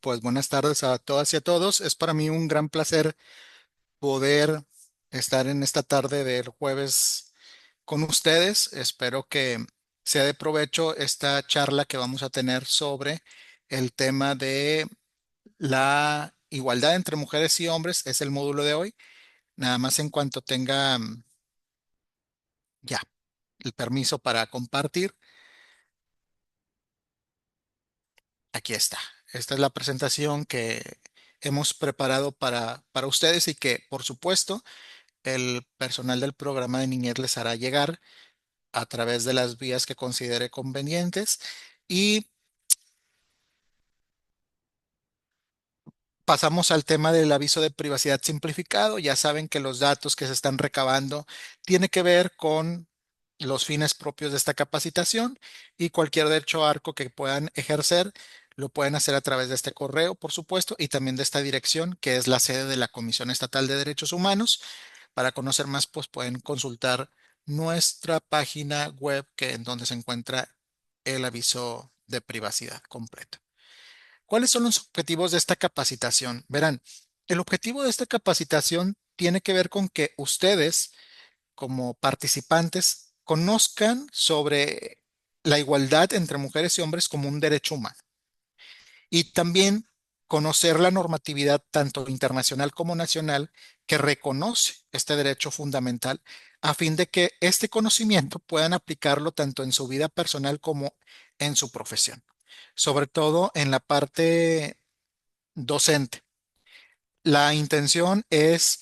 Pues buenas tardes a todas y a todos. Es para mí un gran placer poder estar en esta tarde del jueves con ustedes. Espero que sea de provecho esta charla que vamos a tener sobre el tema de la igualdad entre mujeres y hombres. Es el módulo de hoy. Nada más en cuanto tenga ya el permiso para compartir, aquí está. Esta es la presentación que hemos preparado para ustedes y que, por supuesto, el personal del programa de niñez les hará llegar a través de las vías que considere convenientes. Y pasamos al tema del aviso de privacidad simplificado. Ya saben que los datos que se están recabando tiene que ver con los fines propios de esta capacitación y cualquier derecho arco que puedan ejercer lo pueden hacer a través de este correo, por supuesto, y también de esta dirección, que es la sede de la Comisión Estatal de Derechos Humanos. Para conocer más, pues pueden consultar nuestra página web, que en donde se encuentra el aviso de privacidad completo. ¿Cuáles son los objetivos de esta capacitación? Verán, el objetivo de esta capacitación tiene que ver con que ustedes, como participantes, conozcan sobre la igualdad entre mujeres y hombres como un derecho humano y también conocer la normatividad tanto internacional como nacional que reconoce este derecho fundamental a fin de que este conocimiento puedan aplicarlo tanto en su vida personal como en su profesión, sobre todo en la parte docente. La intención es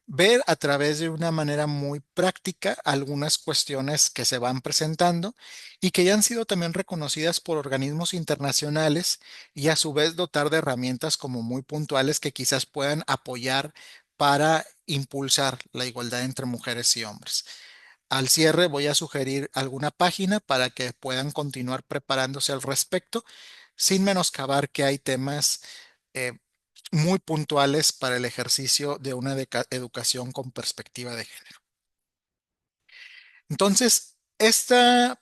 ver a través de una manera muy práctica algunas cuestiones que se van presentando y que ya han sido también reconocidas por organismos internacionales y a su vez dotar de herramientas como muy puntuales que quizás puedan apoyar para impulsar la igualdad entre mujeres y hombres. Al cierre voy a sugerir alguna página para que puedan continuar preparándose al respecto, sin menoscabar que hay temas eh, muy puntuales para el ejercicio de una educación con perspectiva de género. Entonces, estas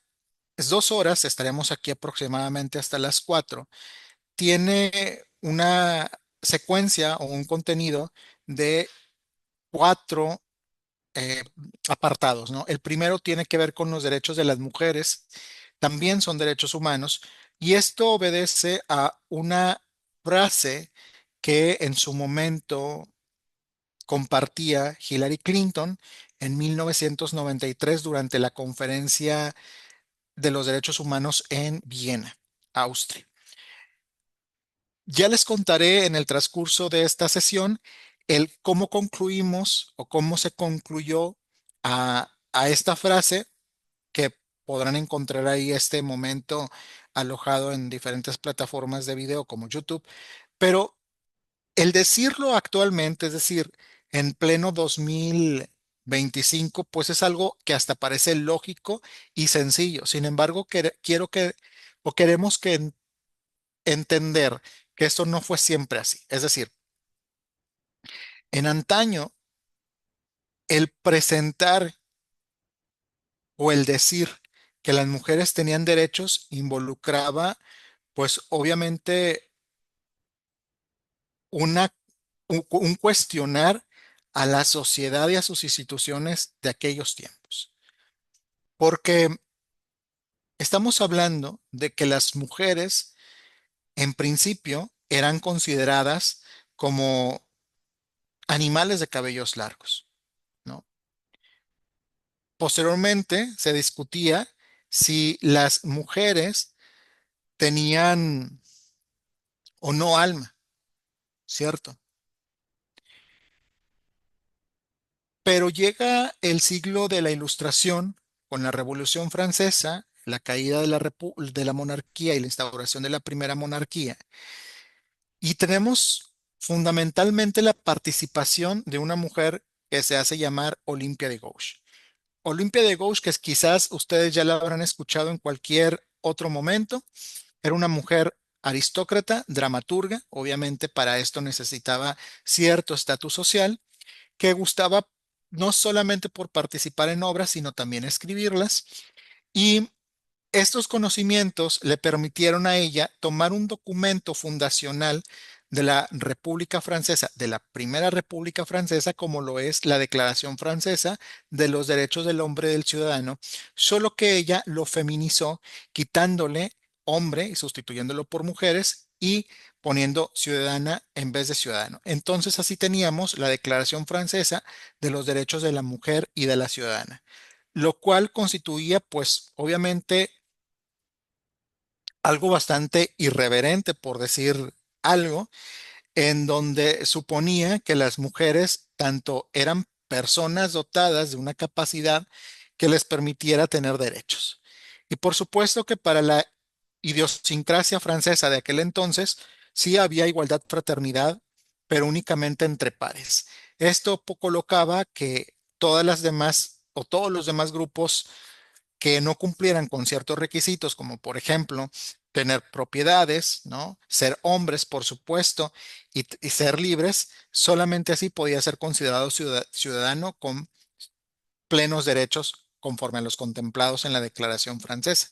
2 horas, estaremos aquí aproximadamente hasta las 4, tiene una secuencia o un contenido de 4 eh, apartados, ¿no? El primero tiene que ver con los derechos de las mujeres, también son derechos humanos, y esto obedece a una frase que en su momento compartía Hillary Clinton en 1993 durante la Conferencia de los Derechos Humanos en Viena, Austria. Ya les contaré en el transcurso de esta sesión el cómo concluimos o cómo se concluyó a esta frase que podrán encontrar ahí este momento alojado en diferentes plataformas de video como YouTube, pero el decirlo actualmente, es decir, en pleno 2025, pues es algo que hasta parece lógico y sencillo. Sin embargo, quiero que o queremos que entender que esto no fue siempre así. Es decir, en antaño, el presentar o el decir que las mujeres tenían derechos involucraba, pues obviamente, un cuestionar a la sociedad y a sus instituciones de aquellos tiempos. Porque estamos hablando de que las mujeres, en principio, eran consideradas como animales de cabellos largos, ¿no? Posteriormente se discutía si las mujeres tenían o no alma, ¿cierto? Pero llega el siglo de la Ilustración con la Revolución Francesa, la caída de de la monarquía y la instauración de la primera monarquía. Y tenemos fundamentalmente la participación de una mujer que se hace llamar Olimpia de Gouges. Olimpia de Gouges, que quizás ustedes ya la habrán escuchado en cualquier otro momento, era una mujer aristócrata, dramaturga, obviamente para esto necesitaba cierto estatus social, que gustaba no solamente por participar en obras, sino también escribirlas. Y Estos conocimientos le permitieron a ella tomar un documento fundacional de la República Francesa, de la Primera República Francesa, como lo es la Declaración Francesa de los Derechos del Hombre y del Ciudadano, solo que ella lo feminizó, quitándole hombre y sustituyéndolo por mujeres y poniendo ciudadana en vez de ciudadano. Entonces así teníamos la Declaración Francesa de los Derechos de la Mujer y de la Ciudadana, lo cual constituía, pues, obviamente, algo bastante irreverente, por decir algo, en donde suponía que las mujeres tanto eran personas dotadas de una capacidad que les permitiera tener derechos. Y por supuesto que para la idiosincrasia francesa de aquel entonces sí había igualdad, fraternidad, pero únicamente entre pares. Esto colocaba que todas las demás o todos los demás grupos que no cumplieran con ciertos requisitos, como por ejemplo tener propiedades, ¿no? Ser hombres, por supuesto, y ser libres, solamente así podía ser considerado ciudadano con plenos derechos conforme a los contemplados en la Declaración Francesa.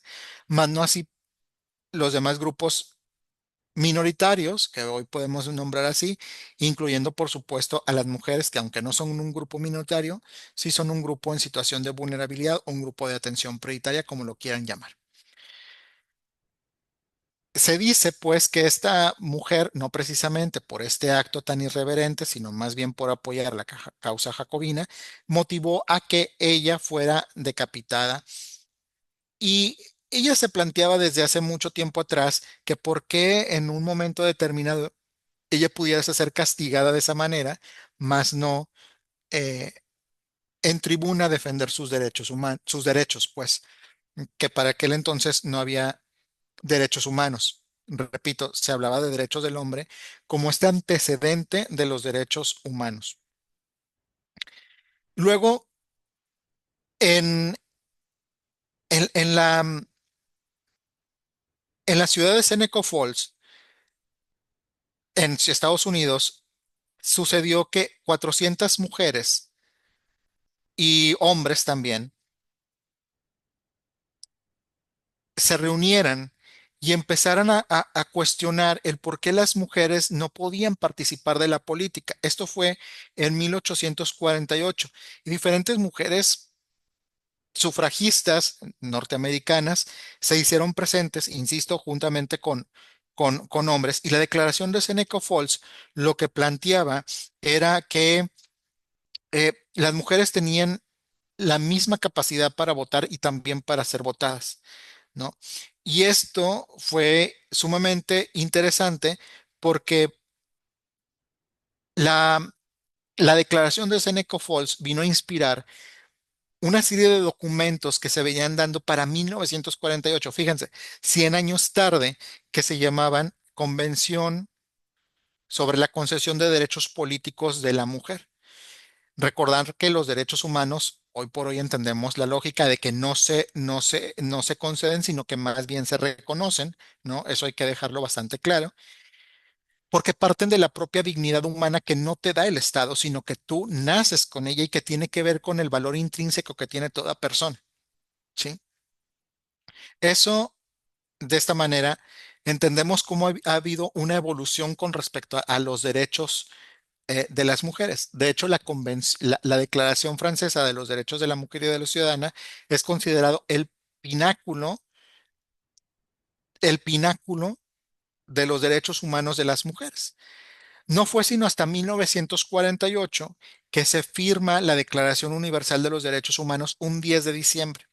Mas no así los demás grupos minoritarios, que hoy podemos nombrar así, incluyendo por supuesto a las mujeres, que aunque no son un grupo minoritario, sí son un grupo en situación de vulnerabilidad o un grupo de atención prioritaria, como lo quieran llamar. Se dice pues que esta mujer, no precisamente por este acto tan irreverente, sino más bien por apoyar la causa jacobina, motivó a que ella fuera decapitada. Y ella se planteaba desde hace mucho tiempo atrás que por qué en un momento determinado ella pudiera ser castigada de esa manera, más no eh, en tribuna defender sus derechos humanos, sus derechos, pues, que para aquel entonces no había derechos humanos. Repito, se hablaba de derechos del hombre como este antecedente de los derechos humanos. Luego, en, en en la ciudad de Seneca Falls, en Estados Unidos, sucedió que 400 mujeres y hombres también se reunieran y empezaran a cuestionar el por qué las mujeres no podían participar de la política. Esto fue en 1848 y diferentes mujeres sufragistas norteamericanas se hicieron presentes, insisto, juntamente con hombres. Y la declaración de Seneca Falls lo que planteaba era que las mujeres tenían la misma capacidad para votar y también para ser votadas, ¿no? Y esto fue sumamente interesante porque la, la declaración de Seneca Falls vino a inspirar una serie de documentos que se venían dando para 1948, fíjense, 100 años tarde, que se llamaban Convención sobre la concesión de derechos políticos de la mujer. Recordar que los derechos humanos, hoy por hoy entendemos la lógica de que no se conceden, sino que más bien se reconocen, ¿no? Eso hay que dejarlo bastante claro, porque parten de la propia dignidad humana que no te da el Estado, sino que tú naces con ella y que tiene que ver con el valor intrínseco que tiene toda persona, ¿sí? Eso, de esta manera, entendemos cómo ha habido una evolución con respecto a los derechos de las mujeres. De hecho, la Declaración Francesa de los Derechos de la Mujer y de la Ciudadana es considerado el pináculo de los derechos humanos de las mujeres. No fue sino hasta 1948 que se firma la Declaración Universal de los Derechos Humanos un 10 de diciembre.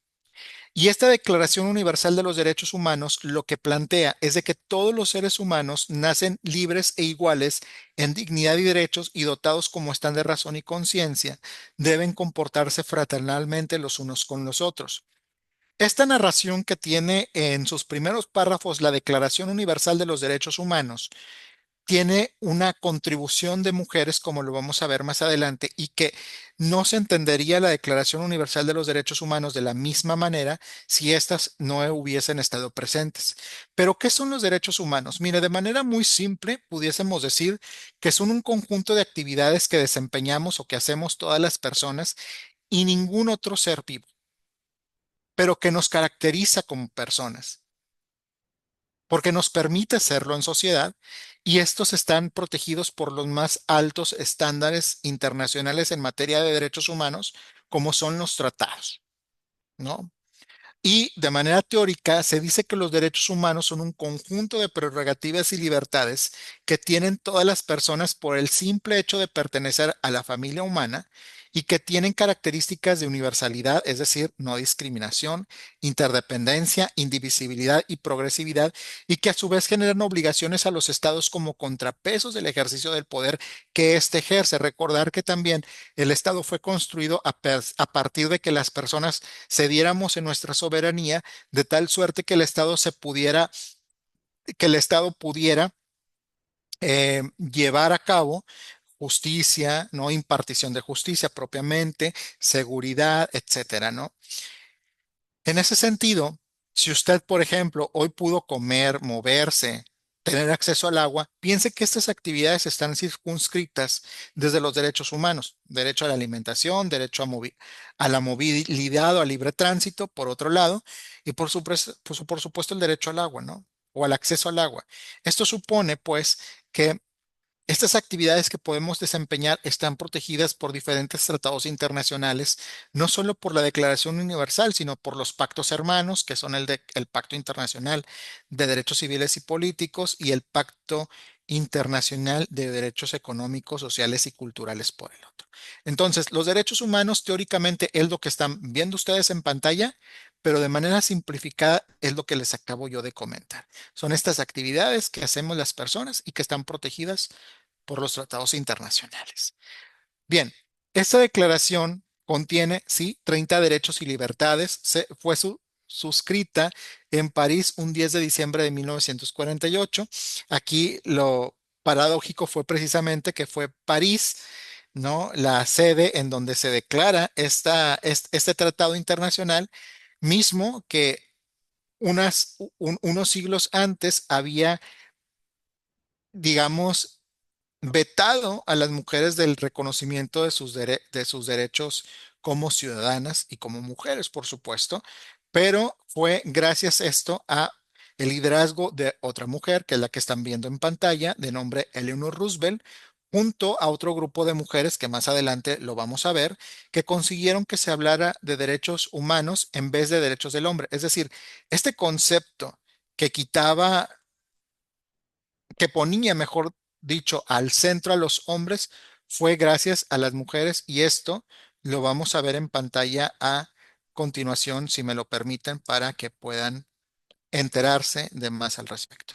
Y esta Declaración Universal de los Derechos Humanos lo que plantea es de que todos los seres humanos nacen libres e iguales en dignidad y derechos y dotados como están de razón y conciencia, deben comportarse fraternalmente los unos con los otros. Esta narración que tiene en sus primeros párrafos la Declaración Universal de los Derechos Humanos tiene una contribución de mujeres, como lo vamos a ver más adelante, y que no se entendería la Declaración Universal de los Derechos Humanos de la misma manera si éstas no hubiesen estado presentes. Pero, ¿qué son los derechos humanos? Mire, de manera muy simple, pudiésemos decir que son un conjunto de actividades que desempeñamos o que hacemos todas las personas y ningún otro ser vivo. pero que nos caracteriza como personas, porque nos permite serlo en sociedad y estos están protegidos por los más altos estándares internacionales en materia de derechos humanos, como son los tratados, ¿no? Y de manera teórica se dice que los derechos humanos son un conjunto de prerrogativas y libertades que tienen todas las personas por el simple hecho de pertenecer a la familia humana y que tienen características de universalidad, es decir, no discriminación, interdependencia, indivisibilidad y progresividad, y que a su vez generan obligaciones a los estados como contrapesos del ejercicio del poder que éste ejerce. Recordar que también el Estado fue construido a partir de que las personas cediéramos en nuestra soberanía de tal suerte que el Estado pudiera llevar a cabo justicia, no impartición de justicia propiamente, seguridad, etcétera, ¿no? En ese sentido, si usted, por ejemplo, hoy pudo comer, moverse, tener acceso al agua, piense que estas actividades están circunscritas desde los derechos humanos, derecho a la alimentación, derecho a la movilidad o al libre tránsito, por otro lado, y por supuesto el derecho al agua, ¿no? O al acceso al agua. Esto supone, pues, que estas actividades que podemos desempeñar están protegidas por diferentes tratados internacionales, no solo por la Declaración Universal, sino por los pactos hermanos, que son el Pacto Internacional de Derechos Civiles y Políticos y el Pacto Internacional de Derechos Económicos, Sociales y Culturales por el otro. Entonces, los derechos humanos teóricamente es lo que están viendo ustedes en pantalla, pero de manera simplificada es lo que les acabo yo de comentar. Son estas actividades que hacemos las personas y que están protegidas por los tratados internacionales. Bien, esta declaración contiene, sí, 30 derechos y libertades. Fue suscrita en París un 10 de diciembre de 1948. Aquí lo paradójico fue precisamente que fue París, ¿no? La sede en donde se declara este tratado internacional, mismo que unos siglos antes había, digamos, vetado a las mujeres del reconocimiento de sus derechos como ciudadanas y como mujeres, por supuesto, pero fue gracias a esto a el liderazgo de otra mujer, que es la que están viendo en pantalla, de nombre Eleanor Roosevelt, junto a otro grupo de mujeres que más adelante lo vamos a ver, que consiguieron que se hablara de derechos humanos en vez de derechos del hombre. Es decir, este concepto que quitaba que ponía, mejor dicho, al centro a los hombres, fue gracias a las mujeres y esto lo vamos a ver en pantalla a continuación, si me lo permiten, para que puedan enterarse de más al respecto.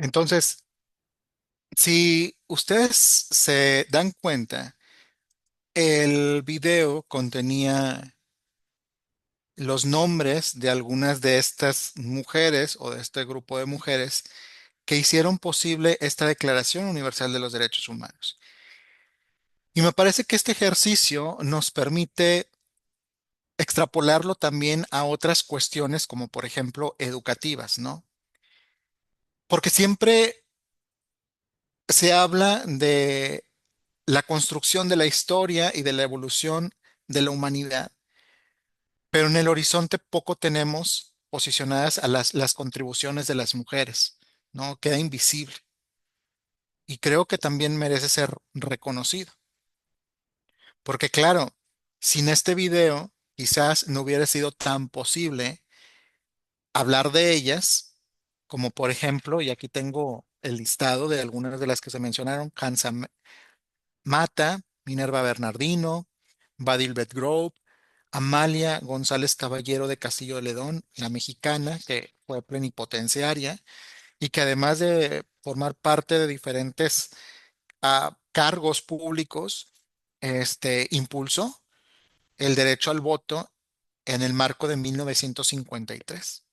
Entonces, si ustedes se dan cuenta, el video contenía los nombres de algunas de estas mujeres o de este grupo de mujeres que hicieron posible esta Declaración Universal de los Derechos Humanos. Y me parece que este ejercicio nos permite extrapolarlo también a otras cuestiones como por ejemplo educativas, ¿no? Porque siempre se habla de la construcción de la historia y de la evolución de la humanidad, pero en el horizonte poco tenemos posicionadas a las contribuciones de las mujeres, ¿no? Queda invisible y creo que también merece ser reconocido, porque claro, sin este video quizás no hubiera sido tan posible hablar de ellas, como por ejemplo, y aquí tengo el listado de algunas de las que se mencionaron: Hansa Mata, Minerva Bernardino, Badilbert Grove, Amalia González Caballero de Castillo de Ledón, la mexicana que fue plenipotenciaria y que además de formar parte de diferentes cargos públicos, impulsó el derecho al voto en el marco de 1953,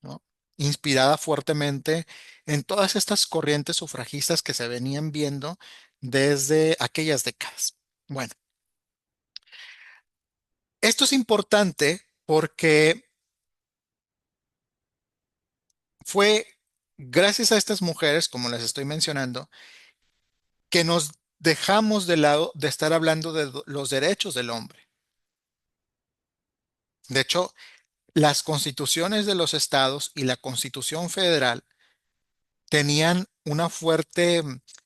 ¿no? Inspirada fuertemente en todas estas corrientes sufragistas que se venían viendo desde aquellas décadas. Bueno, esto es importante porque fue gracias a estas mujeres, como les estoy mencionando, que nos dejamos de lado de estar hablando de los derechos del hombre. De hecho, las constituciones de los estados y la Constitución Federal tenían una fuerte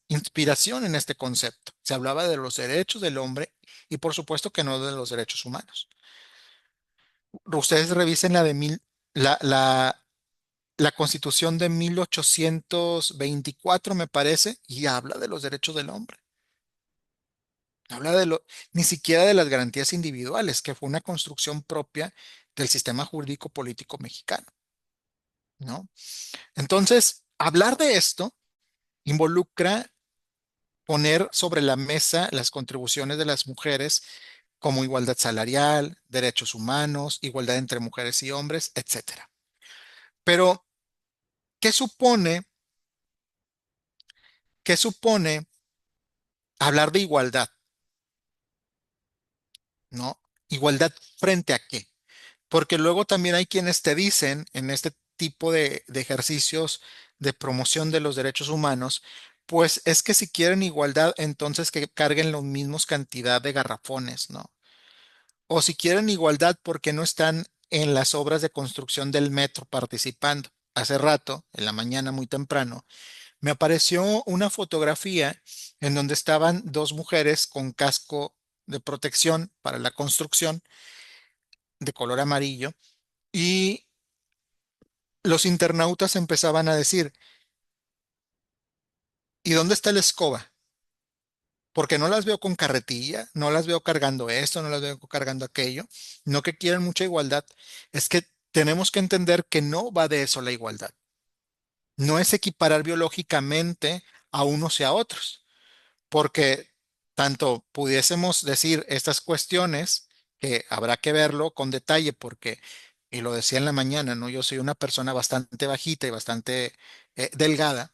inspiración en este concepto. Se hablaba de los derechos del hombre y por supuesto que no de los derechos humanos. Ustedes revisen la, la, la Constitución de 1824, me parece, y habla de los derechos del hombre. Habla ni siquiera de las garantías individuales, que fue una construcción propia del sistema jurídico político mexicano, ¿no? Entonces, hablar de esto involucra poner sobre la mesa las contribuciones de las mujeres como igualdad salarial, derechos humanos, igualdad entre mujeres y hombres, etcétera. Pero, ¿qué supone, qué supone hablar de igualdad, ¿no? ¿Igualdad frente a qué? Porque luego también hay quienes te dicen en este tipo de ejercicios de promoción de los derechos humanos, pues es que si quieren igualdad, entonces que carguen los mismos cantidad de garrafones, ¿no? O si quieren igualdad, porque no están en las obras de construcción del metro participando? Hace rato, en la mañana muy temprano, me apareció una fotografía en donde estaban dos mujeres con casco de protección para la construcción de color amarillo y los internautas empezaban a decir, ¿y dónde está la escoba? Porque no las veo con carretilla, no las veo cargando esto, no las veo cargando aquello, no que quieren mucha igualdad. Es que tenemos que entender que no va de eso la igualdad. No es equiparar biológicamente a unos y a otros, porque tanto pudiésemos decir estas cuestiones, que habrá que verlo con detalle, porque, y lo decía en la mañana, ¿no? Yo soy una persona bastante bajita y bastante delgada,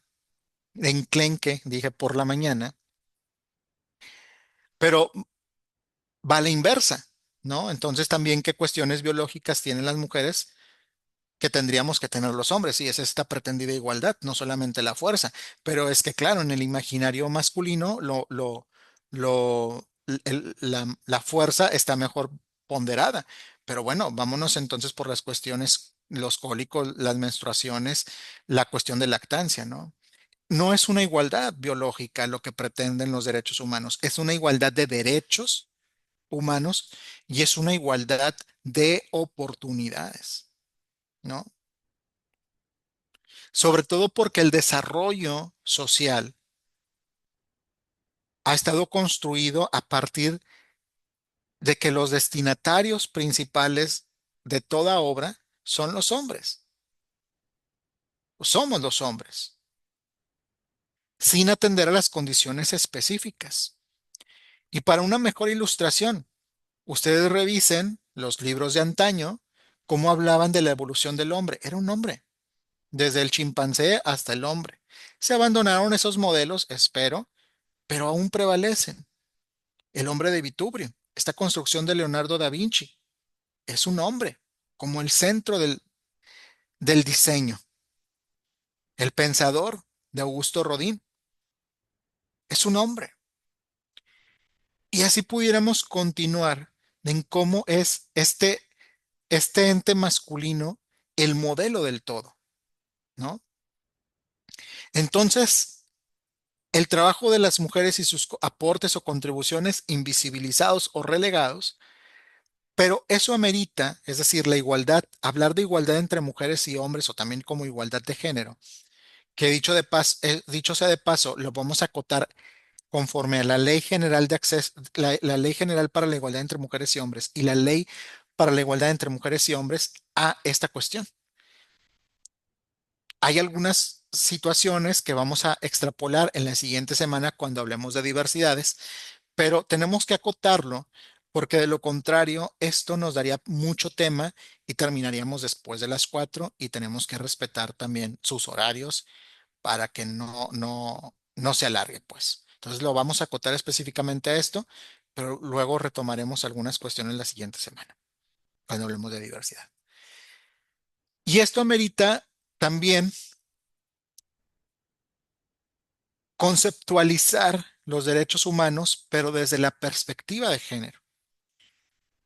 enclenque, dije por la mañana, pero va a la inversa, ¿no? Entonces también qué cuestiones biológicas tienen las mujeres que tendríamos que tener los hombres, y es esta pretendida igualdad, no solamente la fuerza, pero es que claro, en el imaginario masculino la fuerza está mejor ponderada, pero bueno, vámonos entonces por las cuestiones, los cólicos, las menstruaciones, la cuestión de lactancia, ¿no? No es una igualdad biológica lo que pretenden los derechos humanos, es una igualdad de derechos humanos y es una igualdad de oportunidades, ¿no? Sobre todo porque el desarrollo social ha estado construido a partir de que los destinatarios principales de toda obra son los hombres, somos los hombres. sin atender a las condiciones específicas. Y para una mejor ilustración, ustedes revisen los libros de antaño, cómo hablaban de la evolución del hombre. Era un hombre, desde el chimpancé hasta el hombre. Se abandonaron esos modelos, espero, pero aún prevalecen. El hombre de Vitubio, esta construcción de Leonardo da Vinci, es un hombre, como el centro del diseño. El pensador de Augusto Rodin es un hombre. Y así pudiéramos continuar en cómo es este ente masculino el modelo del todo, ¿no? Entonces, el trabajo de las mujeres y sus aportes o contribuciones invisibilizados o relegados, pero eso amerita, es decir, la igualdad, hablar de igualdad entre mujeres y hombres o también como igualdad de género, que dicho sea de paso, lo vamos a acotar conforme a la Ley General de Acceso, la Ley General para la Igualdad entre Mujeres y Hombres y la Ley para la Igualdad entre Mujeres y Hombres a esta cuestión. Hay algunas situaciones que vamos a extrapolar en la siguiente semana cuando hablemos de diversidades, pero tenemos que acotarlo porque de lo contrario esto nos daría mucho tema y terminaríamos después de las 4 y tenemos que respetar también sus horarios para que no se alargue, pues. Entonces lo vamos a acotar específicamente a esto, pero luego retomaremos algunas cuestiones la siguiente semana cuando hablemos de diversidad. Y esto amerita también conceptualizar los derechos humanos, pero desde la perspectiva de género.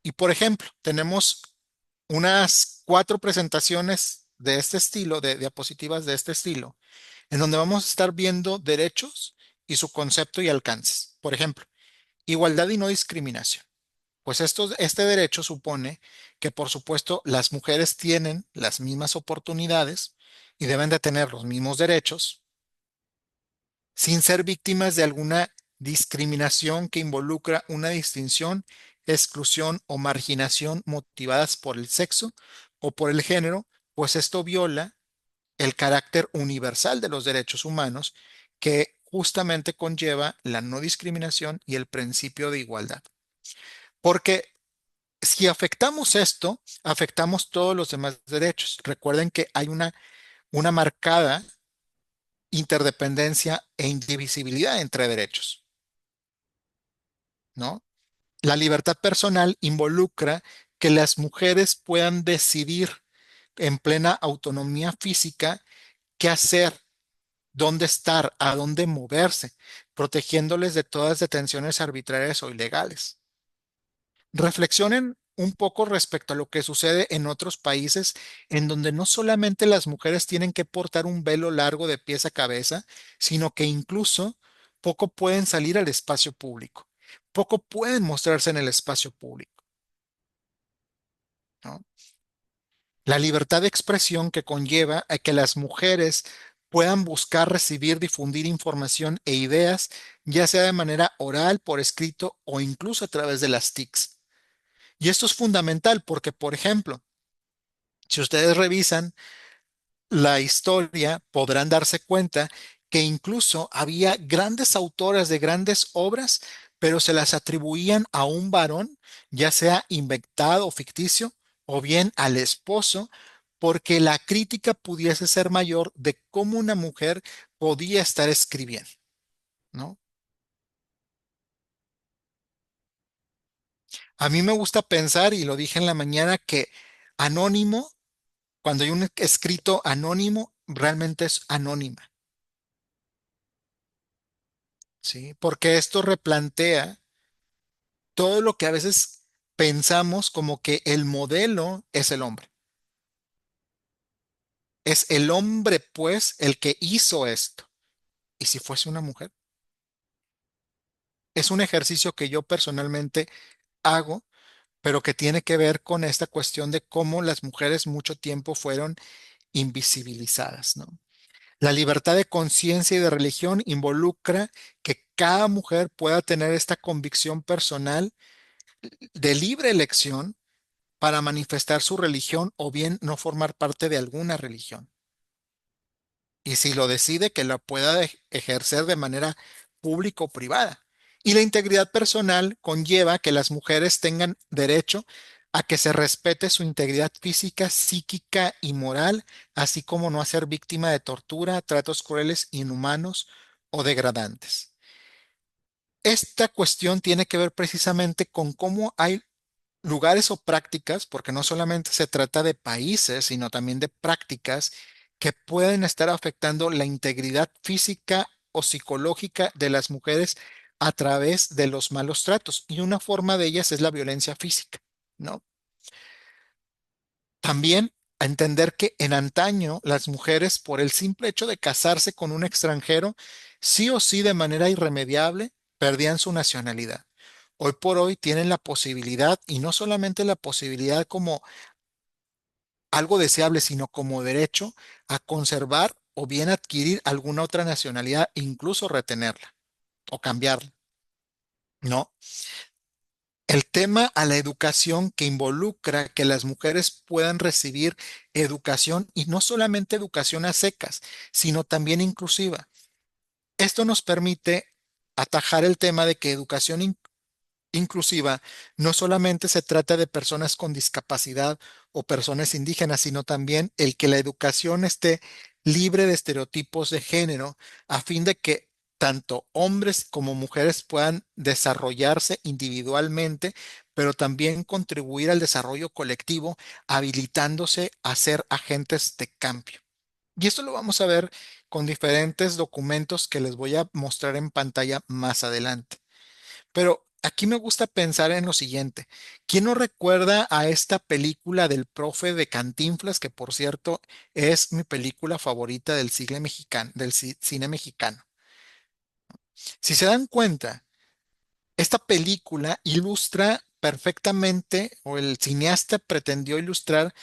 Y por ejemplo, tenemos unas 4 presentaciones de este estilo, de diapositivas de este estilo, en donde vamos a estar viendo derechos y su concepto y alcances. Por ejemplo, igualdad y no discriminación. Pues este derecho supone que, por supuesto, las mujeres tienen las mismas oportunidades y deben de tener los mismos derechos sin ser víctimas de alguna discriminación que involucra una distinción, exclusión o marginación motivadas por el sexo o por el género, pues esto viola el carácter universal de los derechos humanos que justamente conlleva la no discriminación y el principio de igualdad. Porque si afectamos esto, afectamos todos los demás derechos. Recuerden que hay una marcada interdependencia e indivisibilidad entre derechos, ¿no? La libertad personal involucra que las mujeres puedan decidir en plena autonomía física qué hacer, dónde estar, a dónde moverse, protegiéndoles de todas detenciones arbitrarias o ilegales. Reflexionen un poco respecto a lo que sucede en otros países en donde no solamente las mujeres tienen que portar un velo largo de pies a cabeza, sino que incluso poco pueden salir al espacio público, poco pueden mostrarse en el espacio público, ¿no? La libertad de expresión que conlleva a que las mujeres puedan buscar, recibir, difundir información e ideas, ya sea de manera oral, por escrito o incluso a través de las TICs. Y esto es fundamental porque, por ejemplo, si ustedes revisan la historia, podrán darse cuenta que incluso había grandes autoras de grandes obras, pero se las atribuían a un varón, ya sea inventado o ficticio, o bien al esposo, porque la crítica pudiese ser mayor de cómo una mujer podía estar escribiendo, ¿no? A mí me gusta pensar, y lo dije en la mañana, que anónimo, cuando hay un escrito anónimo, realmente es anónima, ¿sí? Porque esto replantea todo lo que a veces pensamos como que el modelo es el hombre. Es el hombre, pues, el que hizo esto. ¿Y si fuese una mujer? Es un ejercicio que yo personalmente hago, pero que tiene que ver con esta cuestión de cómo las mujeres mucho tiempo fueron invisibilizadas, ¿no? La libertad de conciencia y de religión involucra que cada mujer pueda tener esta convicción personal de libre elección para manifestar su religión o bien no formar parte de alguna religión. y si lo decide, que la pueda ejercer de manera pública o privada. Y la integridad personal conlleva que las mujeres tengan derecho a que se respete su integridad física, psíquica y moral, así como no a ser víctima de tortura, tratos crueles, inhumanos o degradantes. Esta cuestión tiene que ver precisamente con cómo hay lugares o prácticas, porque no solamente se trata de países, sino también de prácticas que pueden estar afectando la integridad física o psicológica de las mujeres a través de los malos tratos. Y una forma de ellas es la violencia física, ¿no? También a entender que en antaño las mujeres, por el simple hecho de casarse con un extranjero, sí o sí de manera irremediable, perdían su nacionalidad. Hoy por hoy tienen la posibilidad, y no solamente la posibilidad como algo deseable, sino como derecho a conservar o bien adquirir alguna otra nacionalidad, incluso retenerla o cambiarla. No. El tema a la educación que involucra que las mujeres puedan recibir educación y no solamente educación a secas, sino también inclusiva. Esto nos permite atajar el tema de que educación inclusiva no solamente se trata de personas con discapacidad o personas indígenas, sino también el que la educación esté libre de estereotipos de género, a fin de que tanto hombres como mujeres puedan desarrollarse individualmente, pero también contribuir al desarrollo colectivo, habilitándose a ser agentes de cambio. Y esto lo vamos a ver con diferentes documentos que les voy a mostrar en pantalla más adelante. Pero aquí me gusta pensar en lo siguiente. ¿Quién no recuerda a esta película del profe de Cantinflas, que por cierto es mi película favorita del cine mexicano, cine mexicano? Si se dan cuenta, esta película ilustra perfectamente, o el cineasta pretendió ilustrar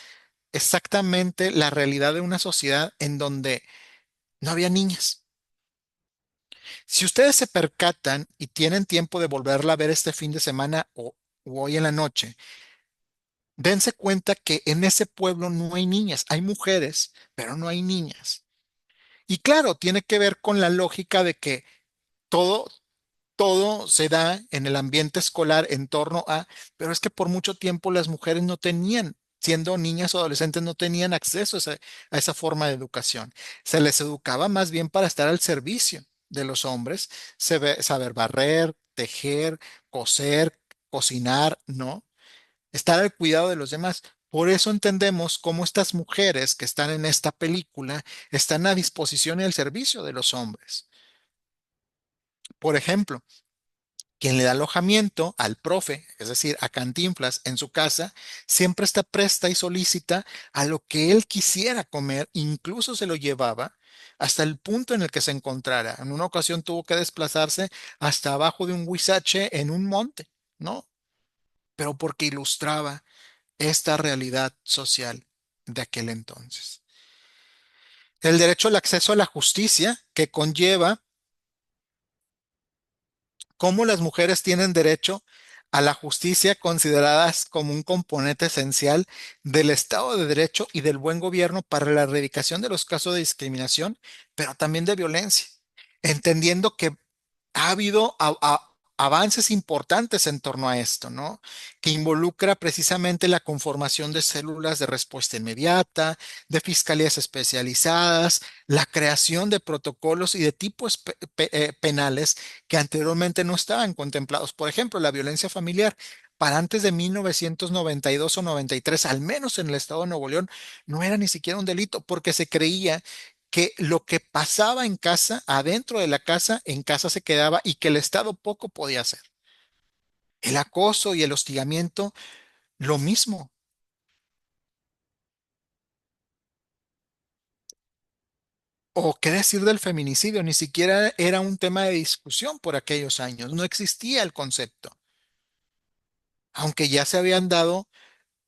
exactamente la realidad de una sociedad en donde no había niñas. Si ustedes se percatan y tienen tiempo de volverla a ver este fin de semana o hoy en la noche, dense cuenta que en ese pueblo no hay niñas, hay mujeres, pero no hay niñas. Y claro, tiene que ver con la lógica de que todo, todo se da en el ambiente escolar en torno a, pero es que por mucho tiempo las mujeres no tenían, siendo niñas o adolescentes, no tenían acceso a esa forma de educación. Se les educaba más bien para estar al servicio de los hombres, saber barrer, tejer, coser, cocinar, ¿no? Estar al cuidado de los demás. Por eso entendemos cómo estas mujeres que están en esta película están a disposición y al servicio de los hombres. Por ejemplo, quien le da alojamiento al profe, es decir, a Cantinflas en su casa, siempre está presta y solícita a lo que él quisiera comer, incluso se lo llevaba hasta el punto en el que se encontrara. En una ocasión tuvo que desplazarse hasta abajo de un huizache en un monte, ¿no? Pero porque ilustraba esta realidad social de aquel entonces. El derecho al acceso a la justicia, que conlleva cómo las mujeres tienen derecho a la justicia consideradas como un componente esencial del Estado de Derecho y del buen gobierno para la erradicación de los casos de discriminación, pero también de violencia, entendiendo que ha habido avances importantes en torno a esto, ¿no? Que involucra precisamente la conformación de células de respuesta inmediata, de fiscalías especializadas, la creación de protocolos y de tipos penales que anteriormente no estaban contemplados. Por ejemplo, la violencia familiar. Para antes de 1992 o 93, al menos en el estado de Nuevo León, no era ni siquiera un delito porque se creía que lo que pasaba en casa, adentro de la casa, en casa se quedaba y que el Estado poco podía hacer. El acoso y el hostigamiento, lo mismo. O qué decir del feminicidio, ni siquiera era un tema de discusión por aquellos años, no existía el concepto, aunque ya se habían dado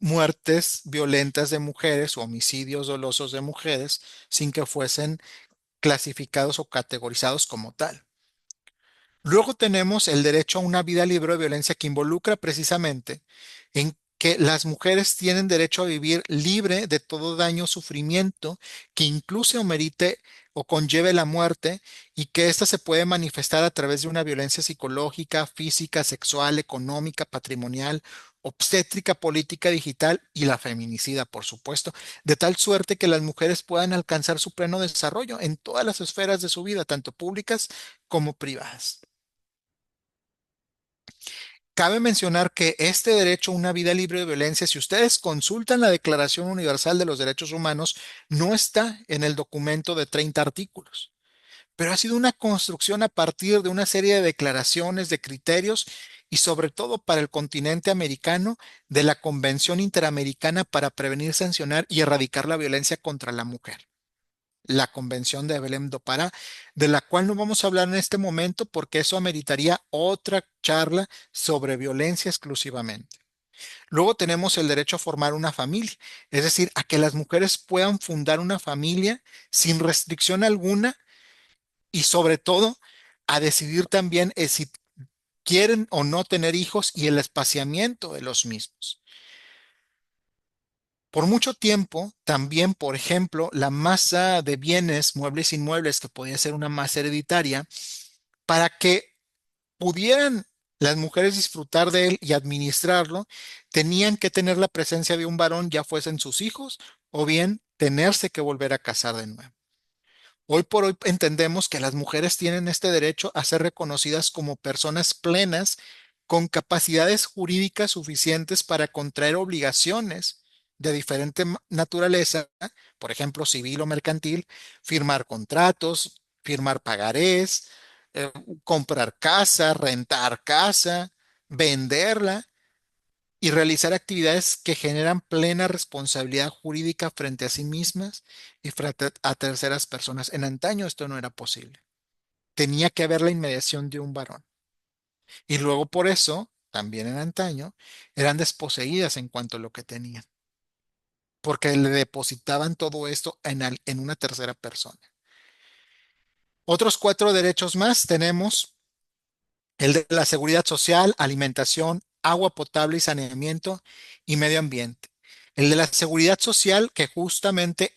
muertes violentas de mujeres o homicidios dolosos de mujeres sin que fuesen clasificados o categorizados como tal. Luego tenemos el derecho a una vida libre de violencia que involucra precisamente en que las mujeres tienen derecho a vivir libre de todo daño o sufrimiento que incluso o merite o conlleve la muerte, y que ésta se puede manifestar a través de una violencia psicológica, física, sexual, económica, patrimonial, obstétrica, política, digital y la feminicida, por supuesto, de tal suerte que las mujeres puedan alcanzar su pleno desarrollo en todas las esferas de su vida, tanto públicas como privadas. Cabe mencionar que este derecho a una vida libre de violencia, si ustedes consultan la Declaración Universal de los Derechos Humanos, no está en el documento de 30 artículos, pero ha sido una construcción a partir de una serie de declaraciones, de criterios y sobre todo para el continente americano de la Convención Interamericana para Prevenir, Sancionar y Erradicar la Violencia contra la Mujer, la Convención de Belém do Pará, de la cual no vamos a hablar en este momento porque eso ameritaría otra charla sobre violencia exclusivamente. Luego tenemos el derecho a formar una familia, es decir, a que las mujeres puedan fundar una familia sin restricción alguna y sobre todo a decidir también si quieren o no tener hijos y el espaciamiento de los mismos. Por mucho tiempo, también, por ejemplo, la masa de bienes, muebles e inmuebles, que podía ser una masa hereditaria, para que pudieran las mujeres disfrutar de él y administrarlo, tenían que tener la presencia de un varón, ya fuesen sus hijos, o bien tenerse que volver a casar de nuevo. Hoy por hoy entendemos que las mujeres tienen este derecho a ser reconocidas como personas plenas con capacidades jurídicas suficientes para contraer obligaciones de diferente naturaleza, por ejemplo, civil o mercantil, firmar contratos, firmar pagarés, eh, comprar casa, rentar casa, venderla y realizar actividades que generan plena responsabilidad jurídica frente a sí mismas y frente a terceras personas. En antaño esto no era posible. Tenía que haber la inmediación de un varón. Y luego por eso, también en antaño, eran desposeídas en cuanto a lo que tenían, porque le depositaban todo esto en una tercera persona. Otros cuatro derechos más tenemos: el de la seguridad social, alimentación, agua potable y saneamiento y medio ambiente. El de la seguridad social, que justamente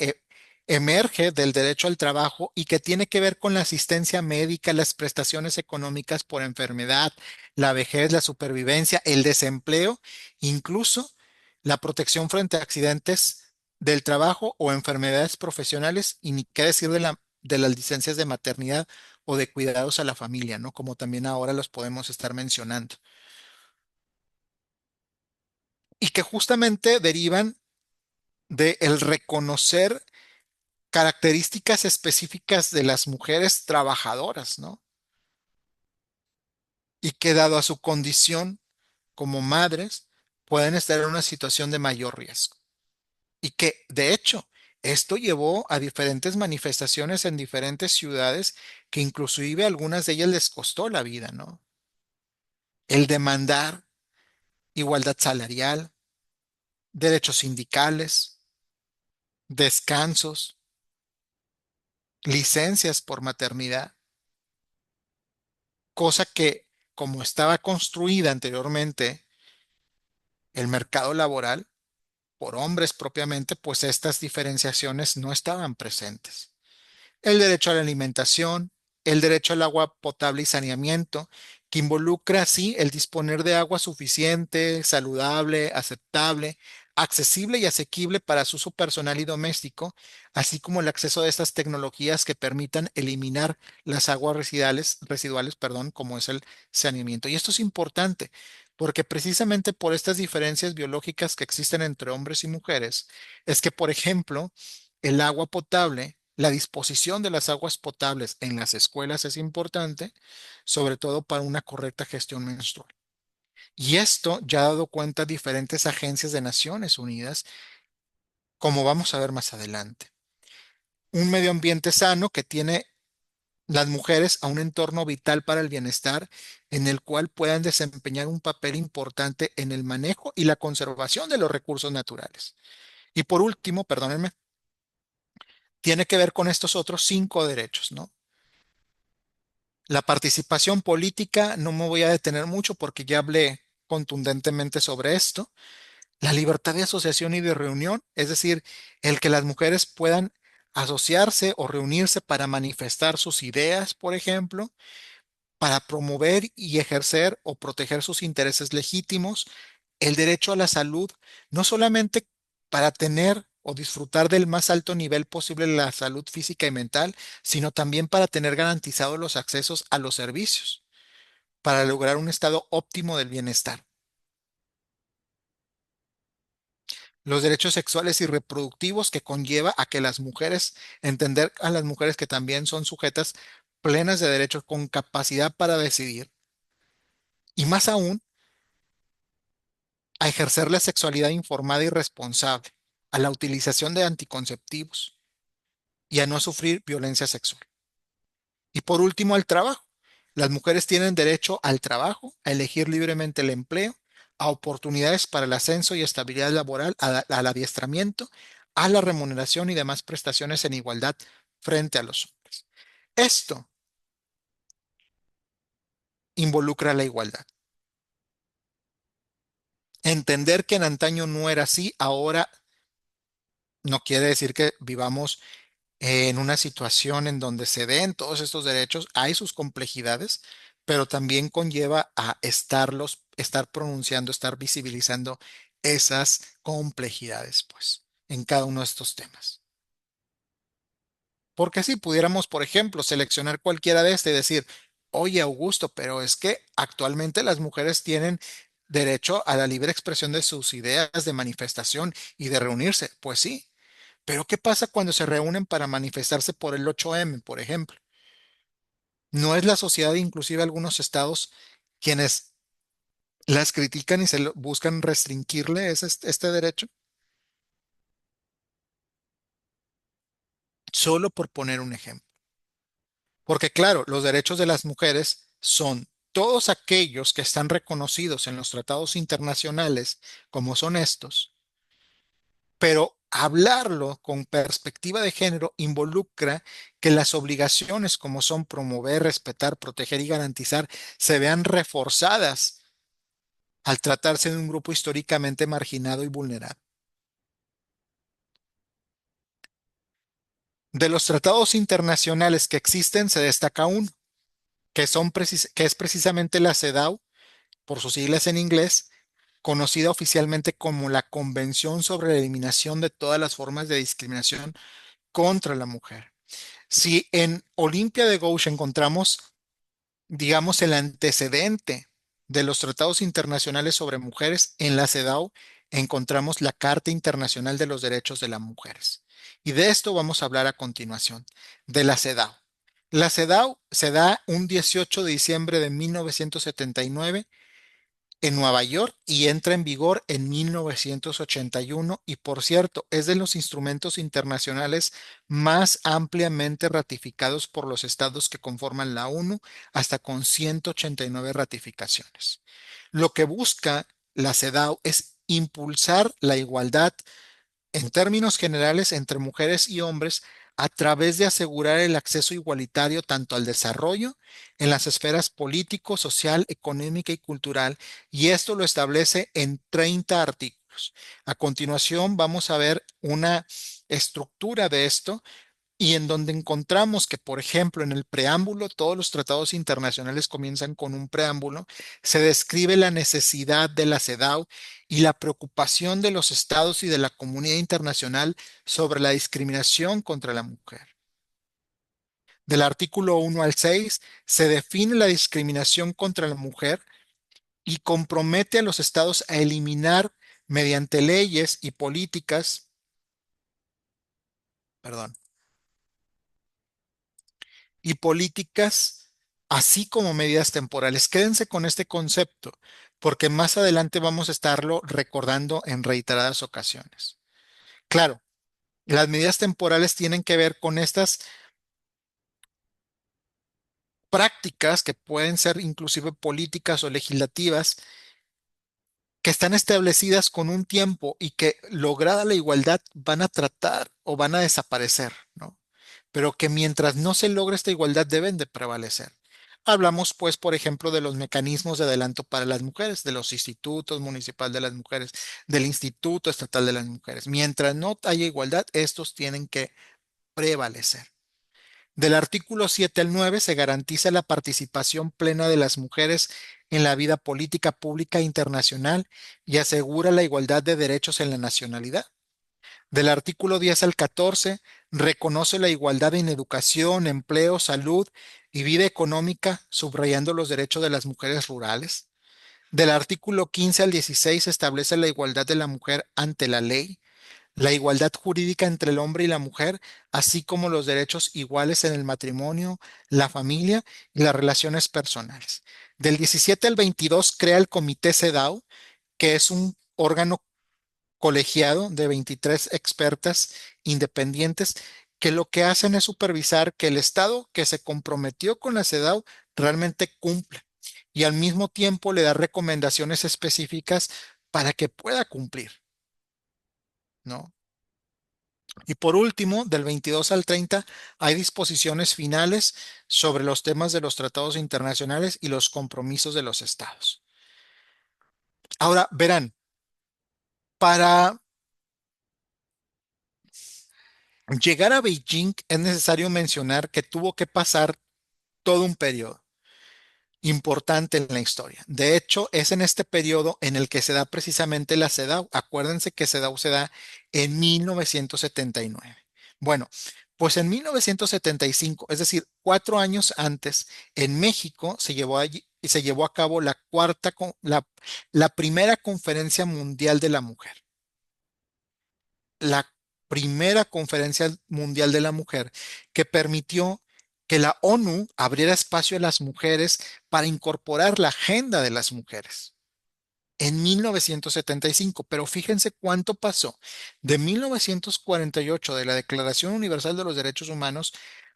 emerge del derecho al trabajo y que tiene que ver con la asistencia médica, las prestaciones económicas por enfermedad, la vejez, la supervivencia, el desempleo, incluso la protección frente a accidentes del trabajo o enfermedades profesionales, y ni qué decir de las licencias de maternidad o de cuidados a la familia, ¿no? Como también ahora los podemos estar mencionando. Y que justamente derivan de el reconocer características específicas de las mujeres trabajadoras, ¿no? Y que dado a su condición como madres, pueden estar en una situación de mayor riesgo. Y que, de hecho, esto llevó a diferentes manifestaciones en diferentes ciudades que inclusive a algunas de ellas les costó la vida, ¿no? El demandar igualdad salarial, derechos sindicales, descansos, licencias por maternidad, cosa que, como estaba construida anteriormente el mercado laboral por hombres propiamente, pues estas diferenciaciones no estaban presentes. El derecho a la alimentación, el derecho al agua potable y saneamiento, que involucra así el disponer de agua suficiente, saludable, aceptable, accesible y asequible para su uso personal y doméstico, así como el acceso a estas tecnologías que permitan eliminar las aguas residuales, perdón, como es el saneamiento. Y esto es importante porque precisamente por estas diferencias biológicas que existen entre hombres y mujeres, es que, por ejemplo, el agua potable, la disposición de las aguas potables en las escuelas es importante, sobre todo para una correcta gestión menstrual. Y esto ya ha dado cuenta diferentes agencias de Naciones Unidas, como vamos a ver más adelante. Un medio ambiente sano que tiene las mujeres a un entorno vital para el bienestar, en el cual puedan desempeñar un papel importante en el manejo y la conservación de los recursos naturales. Y por último, perdónenme, tiene que ver con estos otros cinco derechos, ¿no? La participación política, no me voy a detener mucho porque ya hablé contundentemente sobre esto. La libertad de asociación y de reunión, es decir, el que las mujeres puedan asociarse o reunirse para manifestar sus ideas, por ejemplo, para promover y ejercer o proteger sus intereses legítimos, el derecho a la salud, no solamente para tener o disfrutar del más alto nivel posible de la salud física y mental, sino también para tener garantizados los accesos a los servicios, para lograr un estado óptimo del bienestar. Los derechos sexuales y reproductivos que conlleva a que las mujeres, entender a las mujeres que también son sujetas plenas de derechos con capacidad para decidir. Y más aún, a ejercer la sexualidad informada y responsable, a la utilización de anticonceptivos y a no sufrir violencia sexual. Y por último, al trabajo. Las mujeres tienen derecho al trabajo, a elegir libremente el empleo, a oportunidades para el ascenso y estabilidad laboral, al adiestramiento, a la remuneración y demás prestaciones en igualdad frente a los hombres. Esto involucra la igualdad. Entender que en antaño no era así, ahora no quiere decir que vivamos en una situación en donde se den todos estos derechos, hay sus complejidades, pero también conlleva a estar pronunciando, estar visibilizando esas complejidades, pues, en cada uno de estos temas. Porque si pudiéramos, por ejemplo, seleccionar cualquiera de este y decir, oye, Augusto, pero es que actualmente las mujeres tienen derecho a la libre expresión de sus ideas de manifestación y de reunirse. Pues sí, pero ¿qué pasa cuando se reúnen para manifestarse por el 8M, por ejemplo? ¿No es la sociedad, inclusive algunos estados, quienes las critican y buscan restringirle este derecho? Solo por poner un ejemplo. Porque claro, los derechos de las mujeres son todos aquellos que están reconocidos en los tratados internacionales como son estos, pero hablarlo con perspectiva de género involucra que las obligaciones como son promover, respetar, proteger y garantizar se vean reforzadas al tratarse de un grupo históricamente marginado y vulnerado. De los tratados internacionales que existen se destaca uno, que es precisamente la CEDAW, por sus siglas en inglés, conocida oficialmente como la Convención sobre la Eliminación de todas las formas de discriminación contra la mujer. Si en Olimpia de Gauche encontramos, digamos, el antecedente de los tratados internacionales sobre mujeres, en la CEDAW encontramos la Carta Internacional de los Derechos de las Mujeres. Y de esto vamos a hablar a continuación, de la CEDAW. La CEDAW se da un 18 de diciembre de 1979 en Nueva York y entra en vigor en 1981 y por cierto es de los instrumentos internacionales más ampliamente ratificados por los estados que conforman la ONU, hasta con 189 ratificaciones. Lo que busca la CEDAW es impulsar la igualdad en términos generales entre mujeres y hombres a través de asegurar el acceso igualitario tanto al desarrollo en las esferas político, social, económica y cultural, y esto lo establece en 30 artículos. A continuación vamos a ver una estructura de esto y en donde encontramos que, por ejemplo, en el preámbulo, todos los tratados internacionales comienzan con un preámbulo, se describe la necesidad de la CEDAW y la preocupación de los estados y de la comunidad internacional sobre la discriminación contra la mujer. Del artículo 1 al 6 se define la discriminación contra la mujer y compromete a los estados a eliminar mediante leyes y políticas, perdón, así como medidas temporales. Quédense con este concepto, porque más adelante vamos a estarlo recordando en reiteradas ocasiones. Claro, las medidas temporales tienen que ver con estas prácticas que pueden ser inclusive políticas o legislativas que están establecidas con un tiempo y que lograda la igualdad van a tratar o van a desaparecer, ¿no? Pero que mientras no se logre esta igualdad deben de prevalecer. Hablamos, pues, por ejemplo, de los mecanismos de adelanto para las mujeres, de los institutos municipal de las mujeres, del Instituto Estatal de las Mujeres. Mientras no haya igualdad, estos tienen que prevalecer. Del artículo 7 al 9 se garantiza la participación plena de las mujeres en la vida política pública internacional y asegura la igualdad de derechos en la nacionalidad. Del artículo 10 al 14 reconoce la igualdad en educación, empleo, salud y vida económica, subrayando los derechos de las mujeres rurales. Del artículo 15 al 16 establece la igualdad de la mujer ante la ley, la igualdad jurídica entre el hombre y la mujer, así como los derechos iguales en el matrimonio, la familia y las relaciones personales. Del 17 al 22 crea el Comité CEDAW, que es un órgano colegiado de 23 expertas independientes que lo que hacen es supervisar que el Estado que se comprometió con la CEDAW realmente cumpla y al mismo tiempo le da recomendaciones específicas para que pueda cumplir, ¿no? Y por último, del 22 al 30 hay disposiciones finales sobre los temas de los tratados internacionales y los compromisos de los estados. Ahora, verán, para llegar a Beijing es necesario mencionar que tuvo que pasar todo un periodo importante en la historia. De hecho, es en este periodo en el que se da precisamente la CEDAW. Acuérdense que CEDAW se da en 1979. Bueno, pues en 1975, es decir, 4 años antes, en México se llevó a cabo la primera conferencia mundial de la mujer. La primera conferencia mundial de la mujer que permitió que la ONU abriera espacio a las mujeres para incorporar la agenda de las mujeres en 1975. Pero fíjense cuánto pasó de 1948 de la Declaración Universal de los Derechos Humanos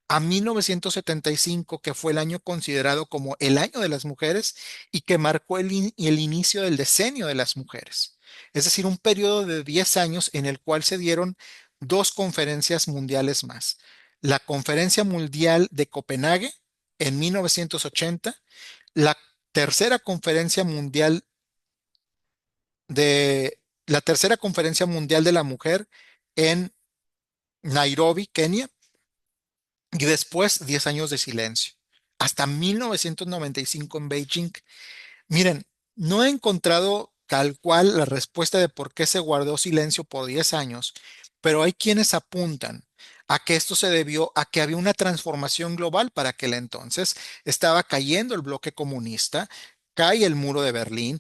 a 1975, que fue el año considerado como el año de las mujeres y que marcó el inicio del decenio de las mujeres. Es decir, un periodo de 10 años en el cual se dieron dos conferencias mundiales más. La Conferencia Mundial de Copenhague en 1980, la tercera conferencia mundial la tercera conferencia mundial de la mujer en Nairobi, Kenia, y después 10 años de silencio, hasta 1995 en Beijing. Miren, no he encontrado tal cual la respuesta de por qué se guardó silencio por 10 años, pero hay quienes apuntan a que esto se debió a que había una transformación global para aquel entonces. Estaba cayendo el bloque comunista, cae el muro de Berlín,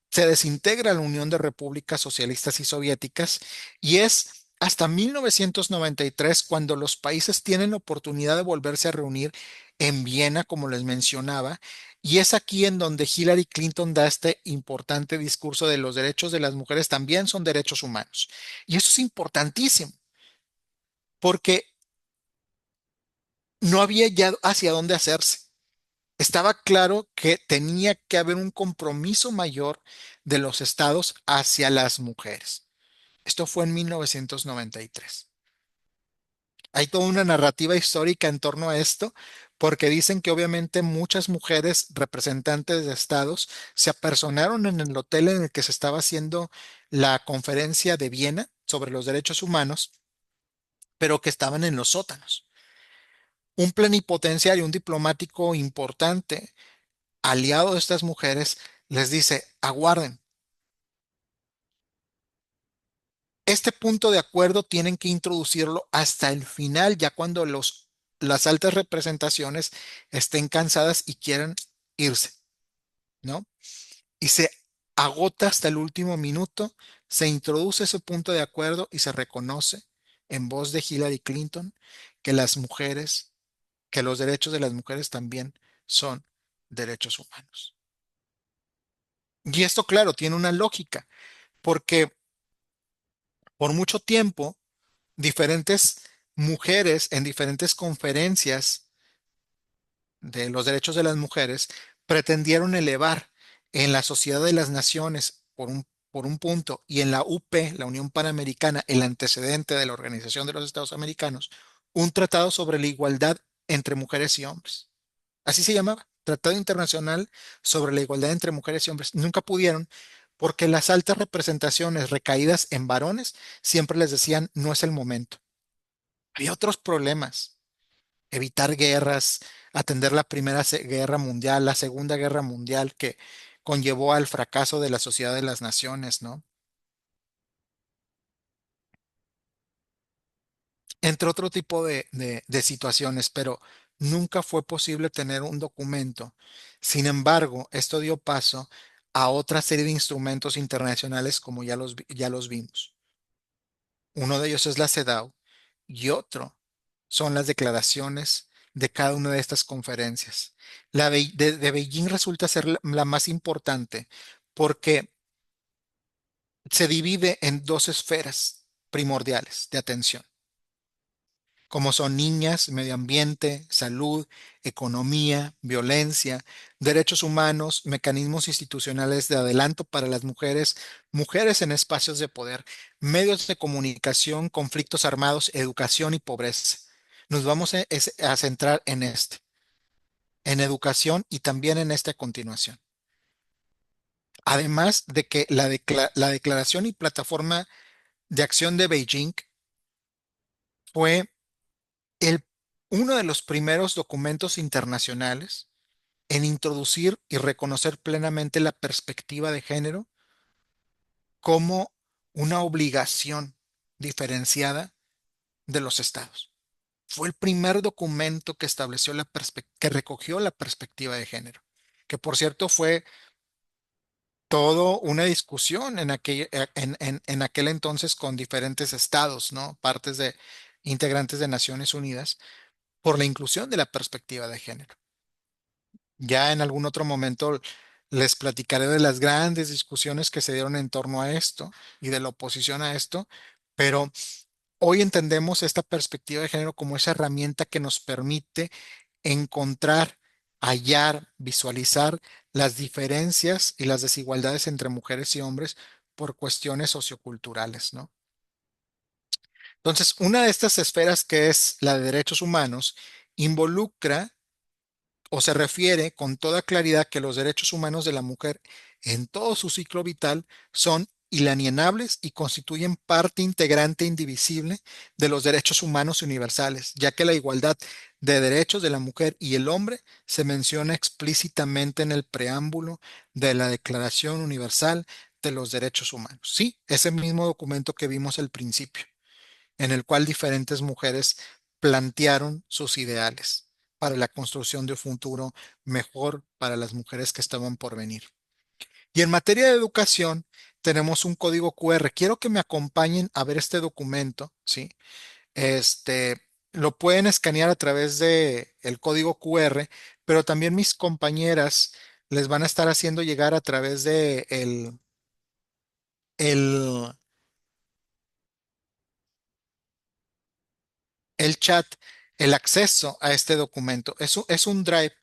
se desintegra la Unión de Repúblicas Socialistas y Soviéticas y es hasta 1993 cuando los países tienen la oportunidad de volverse a reunir en Viena, como les mencionaba, y es aquí en donde Hillary Clinton da este importante discurso de los derechos de las mujeres también son derechos humanos. Y eso es importantísimo, porque no había ya hacia dónde hacerse. Estaba claro que tenía que haber un compromiso mayor de los estados hacia las mujeres. Esto fue en 1993. Hay toda una narrativa histórica en torno a esto, porque dicen que obviamente muchas mujeres representantes de estados se apersonaron en el hotel en el que se estaba haciendo la conferencia de Viena sobre los derechos humanos, pero que estaban en los sótanos. Un plenipotenciario, un diplomático importante, aliado de estas mujeres, les dice, aguarden, este punto de acuerdo tienen que introducirlo hasta el final, ya cuando las altas representaciones estén cansadas y quieran irse, ¿no? Y se agota hasta el último minuto, se introduce ese punto de acuerdo y se reconoce en voz de Hillary Clinton que las mujeres, que los derechos de las mujeres también son derechos humanos. Y esto, claro, tiene una lógica, porque por mucho tiempo diferentes mujeres en diferentes conferencias de los derechos de las mujeres pretendieron elevar en la Sociedad de las Naciones por un punto y en la UP, la Unión Panamericana, el antecedente de la Organización de los Estados Americanos, un tratado sobre la igualdad entre mujeres y hombres. Así se llamaba, Tratado Internacional sobre la Igualdad entre Mujeres y Hombres. Nunca pudieron porque las altas representaciones recaídas en varones siempre les decían, no es el momento. Había otros problemas, evitar guerras, atender la Guerra Mundial, la Segunda Guerra Mundial, que conllevó al fracaso de la Sociedad de las Naciones, ¿no? Entre otro tipo de situaciones, pero nunca fue posible tener un documento. Sin embargo, esto dio paso a otra serie de instrumentos internacionales como ya los vimos. Uno de ellos es la CEDAW y otro son las declaraciones de cada una de estas conferencias. De Beijing resulta ser la más importante porque se divide en dos esferas primordiales de atención, como son niñas, medio ambiente, salud, economía, violencia, derechos humanos, mecanismos institucionales de adelanto para las mujeres, mujeres en espacios de poder, medios de comunicación, conflictos armados, educación y pobreza. Nos vamos a centrar en educación y también en esta continuación. Además de que la declaración y plataforma de acción de Beijing fue el, uno de los primeros documentos internacionales en introducir y reconocer plenamente la perspectiva de género como una obligación diferenciada de los estados. Fue el primer documento que estableció que recogió la perspectiva de género, que por cierto fue todo una discusión en aquel entonces con diferentes estados, ¿no? Partes de integrantes de Naciones Unidas por la inclusión de la perspectiva de género. Ya en algún otro momento les platicaré de las grandes discusiones que se dieron en torno a esto y de la oposición a esto, pero hoy entendemos esta perspectiva de género como esa herramienta que nos permite encontrar, hallar, visualizar las diferencias y las desigualdades entre mujeres y hombres por cuestiones socioculturales, ¿no? Entonces, una de estas esferas que es la de derechos humanos involucra o se refiere con toda claridad que los derechos humanos de la mujer en todo su ciclo vital son inalienables y constituyen parte integrante e indivisible de los derechos humanos universales, ya que la igualdad de derechos de la mujer y el hombre se menciona explícitamente en el preámbulo de la Declaración Universal de los Derechos Humanos. Sí, ese mismo documento que vimos al principio en el cual diferentes mujeres plantearon sus ideales para la construcción de un futuro mejor para las mujeres que estaban por venir. Y en materia de educación, tenemos un código QR. Quiero que me acompañen a ver este documento, ¿sí? Lo pueden escanear a través de el código QR, pero también mis compañeras les van a estar haciendo llegar a través de el, el chat, el acceso a este documento. Es un drive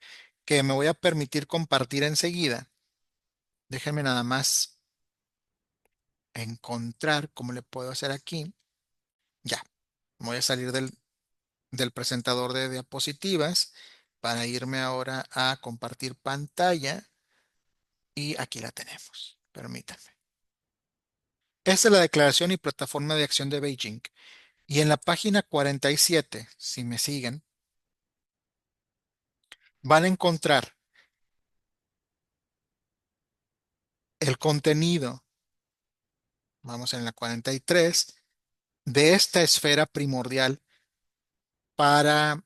que me voy a permitir compartir enseguida. Déjenme nada más encontrar cómo le puedo hacer aquí. Ya, voy a salir del presentador de diapositivas para irme ahora a compartir pantalla y aquí la tenemos. Permítanme. Esta es la declaración y plataforma de acción de Beijing. Y en la página 47, si me siguen, van a encontrar el contenido. Vamos en la 43 de esta esfera primordial para,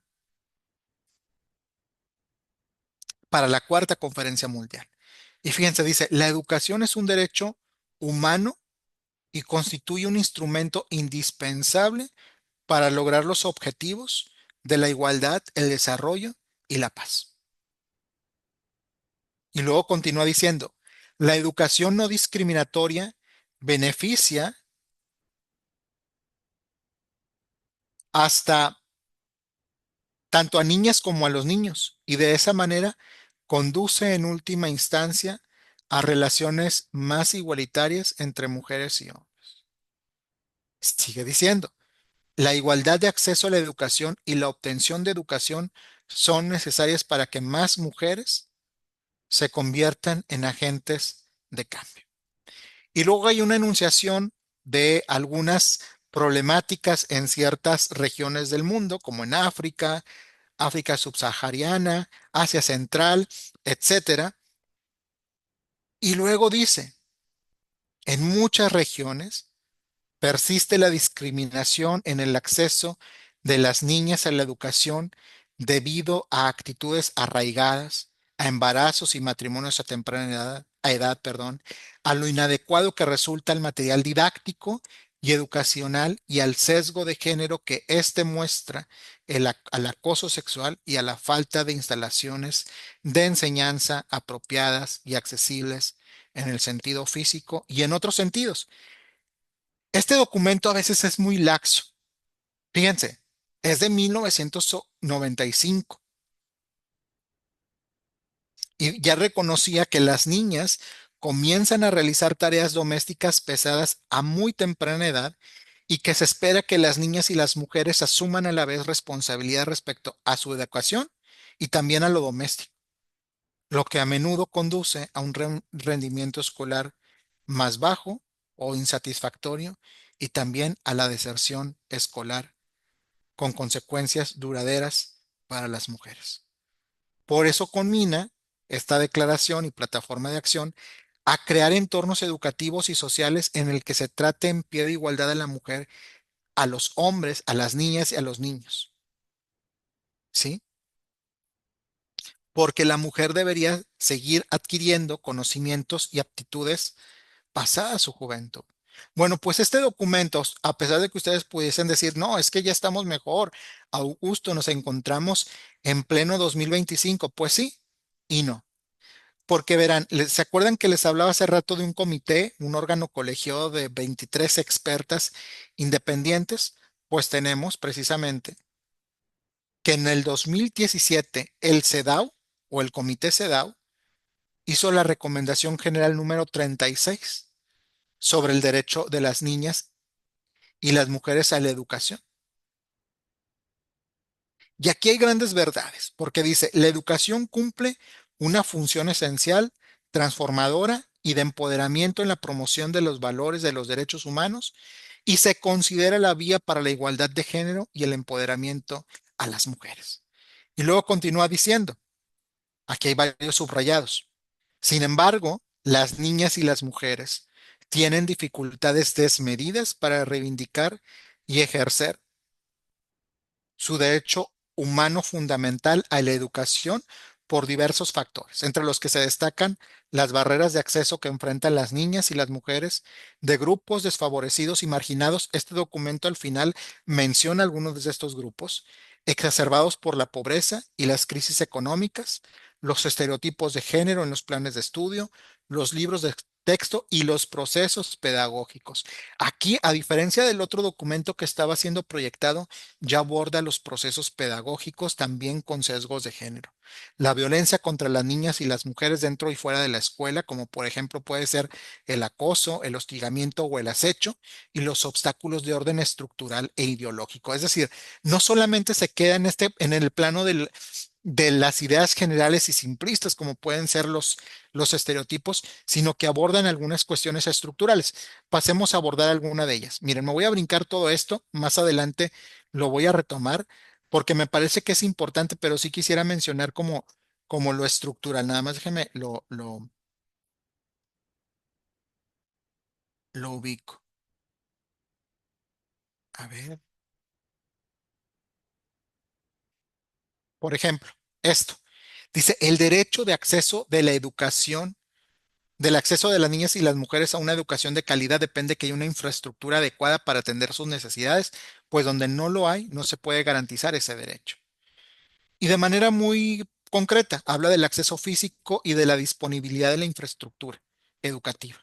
para la cuarta conferencia mundial. Y fíjense, dice, la educación es un derecho humano y constituye un instrumento indispensable para lograr los objetivos de la igualdad, el desarrollo y la paz. Y luego continúa diciendo, la educación no discriminatoria beneficia hasta tanto a niñas como a los niños, y de esa manera conduce en última instancia a relaciones más igualitarias entre mujeres y hombres. Sigue diciendo, la igualdad de acceso a la educación y la obtención de educación son necesarias para que más mujeres se conviertan en agentes de cambio. Y luego hay una enunciación de algunas problemáticas en ciertas regiones del mundo, como en África, África subsahariana, Asia Central, etcétera. Y luego dice, en muchas regiones persiste la discriminación en el acceso de las niñas a la educación debido a actitudes arraigadas, a embarazos y matrimonios a temprana edad, perdón, a lo inadecuado que resulta el material didáctico y educacional y al sesgo de género que éste muestra al acoso sexual y a la falta de instalaciones de enseñanza apropiadas y accesibles en el sentido físico y en otros sentidos. Este documento a veces es muy laxo. Fíjense, es de 1995 y ya reconocía que las niñas comienzan a realizar tareas domésticas pesadas a muy temprana edad y que se espera que las niñas y las mujeres asuman a la vez responsabilidad respecto a su educación y también a lo doméstico, lo que a menudo conduce a un rendimiento escolar más bajo o insatisfactorio y también a la deserción escolar con consecuencias duraderas para las mujeres. Por eso conmina esta declaración y plataforma de acción a crear entornos educativos y sociales en el que se trate en pie de igualdad a la mujer, a los hombres, a las niñas y a los niños, ¿sí? Porque la mujer debería seguir adquiriendo conocimientos y aptitudes pasada su juventud. Bueno, pues este documento, a pesar de que ustedes pudiesen decir, no, es que ya estamos mejor, Augusto, nos encontramos en pleno 2025, pues sí y no. Porque verán, ¿se acuerdan que les hablaba hace rato de un comité, un órgano colegiado de 23 expertas independientes? Pues tenemos precisamente que en el 2017 el CEDAW o el comité CEDAW hizo la recomendación general número 36 sobre el derecho de las niñas y las mujeres a la educación. Y aquí hay grandes verdades, porque dice, la educación cumple una función esencial, transformadora y de empoderamiento en la promoción de los valores de los derechos humanos y se considera la vía para la igualdad de género y el empoderamiento a las mujeres. Y luego continúa diciendo, aquí hay varios subrayados. Sin embargo, las niñas y las mujeres tienen dificultades desmedidas para reivindicar y ejercer su derecho humano fundamental a la educación por diversos factores, entre los que se destacan las barreras de acceso que enfrentan las niñas y las mujeres de grupos desfavorecidos y marginados. Este documento al final menciona algunos de estos grupos, exacerbados por la pobreza y las crisis económicas, los estereotipos de género en los planes de estudio, los libros de texto y los procesos pedagógicos. Aquí, a diferencia del otro documento que estaba siendo proyectado, ya aborda los procesos pedagógicos también con sesgos de género. La violencia contra las niñas y las mujeres dentro y fuera de la escuela, como por ejemplo puede ser el acoso, el hostigamiento o el acecho, y los obstáculos de orden estructural e ideológico. Es decir, no solamente se queda en el plano de las ideas generales y simplistas, como pueden ser los estereotipos, sino que abordan algunas cuestiones estructurales. Pasemos a abordar alguna de ellas. Miren, me voy a brincar todo esto, más adelante lo voy a retomar porque me parece que es importante, pero sí quisiera mencionar como lo estructural. Nada más déjeme lo ubico. A ver, por ejemplo, esto. Dice, el derecho de acceso de la educación, del acceso de las niñas y las mujeres a una educación de calidad depende que haya una infraestructura adecuada para atender sus necesidades, pues donde no lo hay, no se puede garantizar ese derecho. Y de manera muy concreta, habla del acceso físico y de la disponibilidad de la infraestructura educativa.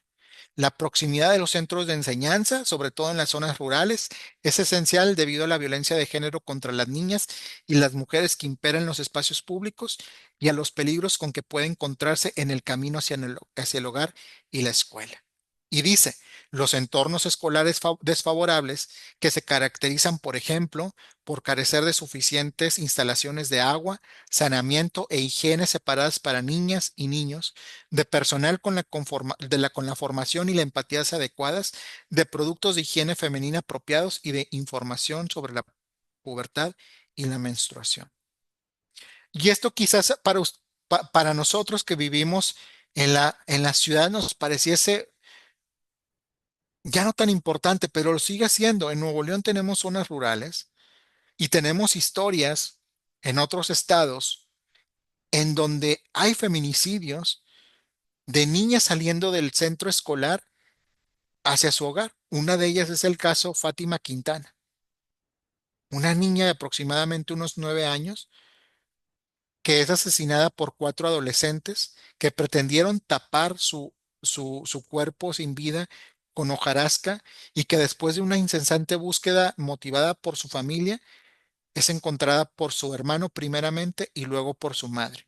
La proximidad de los centros de enseñanza, sobre todo en las zonas rurales, es esencial debido a la violencia de género contra las niñas y las mujeres que imperan en los espacios públicos y a los peligros con que puede encontrarse en el camino hacia el hogar y la escuela. Y dice, los entornos escolares desfavorables que se caracterizan, por ejemplo, por carecer de suficientes instalaciones de agua, saneamiento e higiene separadas para niñas y niños, de personal con la formación y la empatía adecuadas, de productos de higiene femenina apropiados y de información sobre la pubertad y la menstruación. Y esto quizás para nosotros que vivimos en la ciudad nos pareciese ya no tan importante, pero lo sigue siendo. En Nuevo León tenemos zonas rurales y tenemos historias en otros estados en donde hay feminicidios de niñas saliendo del centro escolar hacia su hogar. Una de ellas es el caso Fátima Quintana, una niña de aproximadamente unos 9 años que es asesinada por cuatro adolescentes que pretendieron tapar su cuerpo sin vida con hojarasca y que después de una incesante búsqueda motivada por su familia, es encontrada por su hermano primeramente y luego por su madre.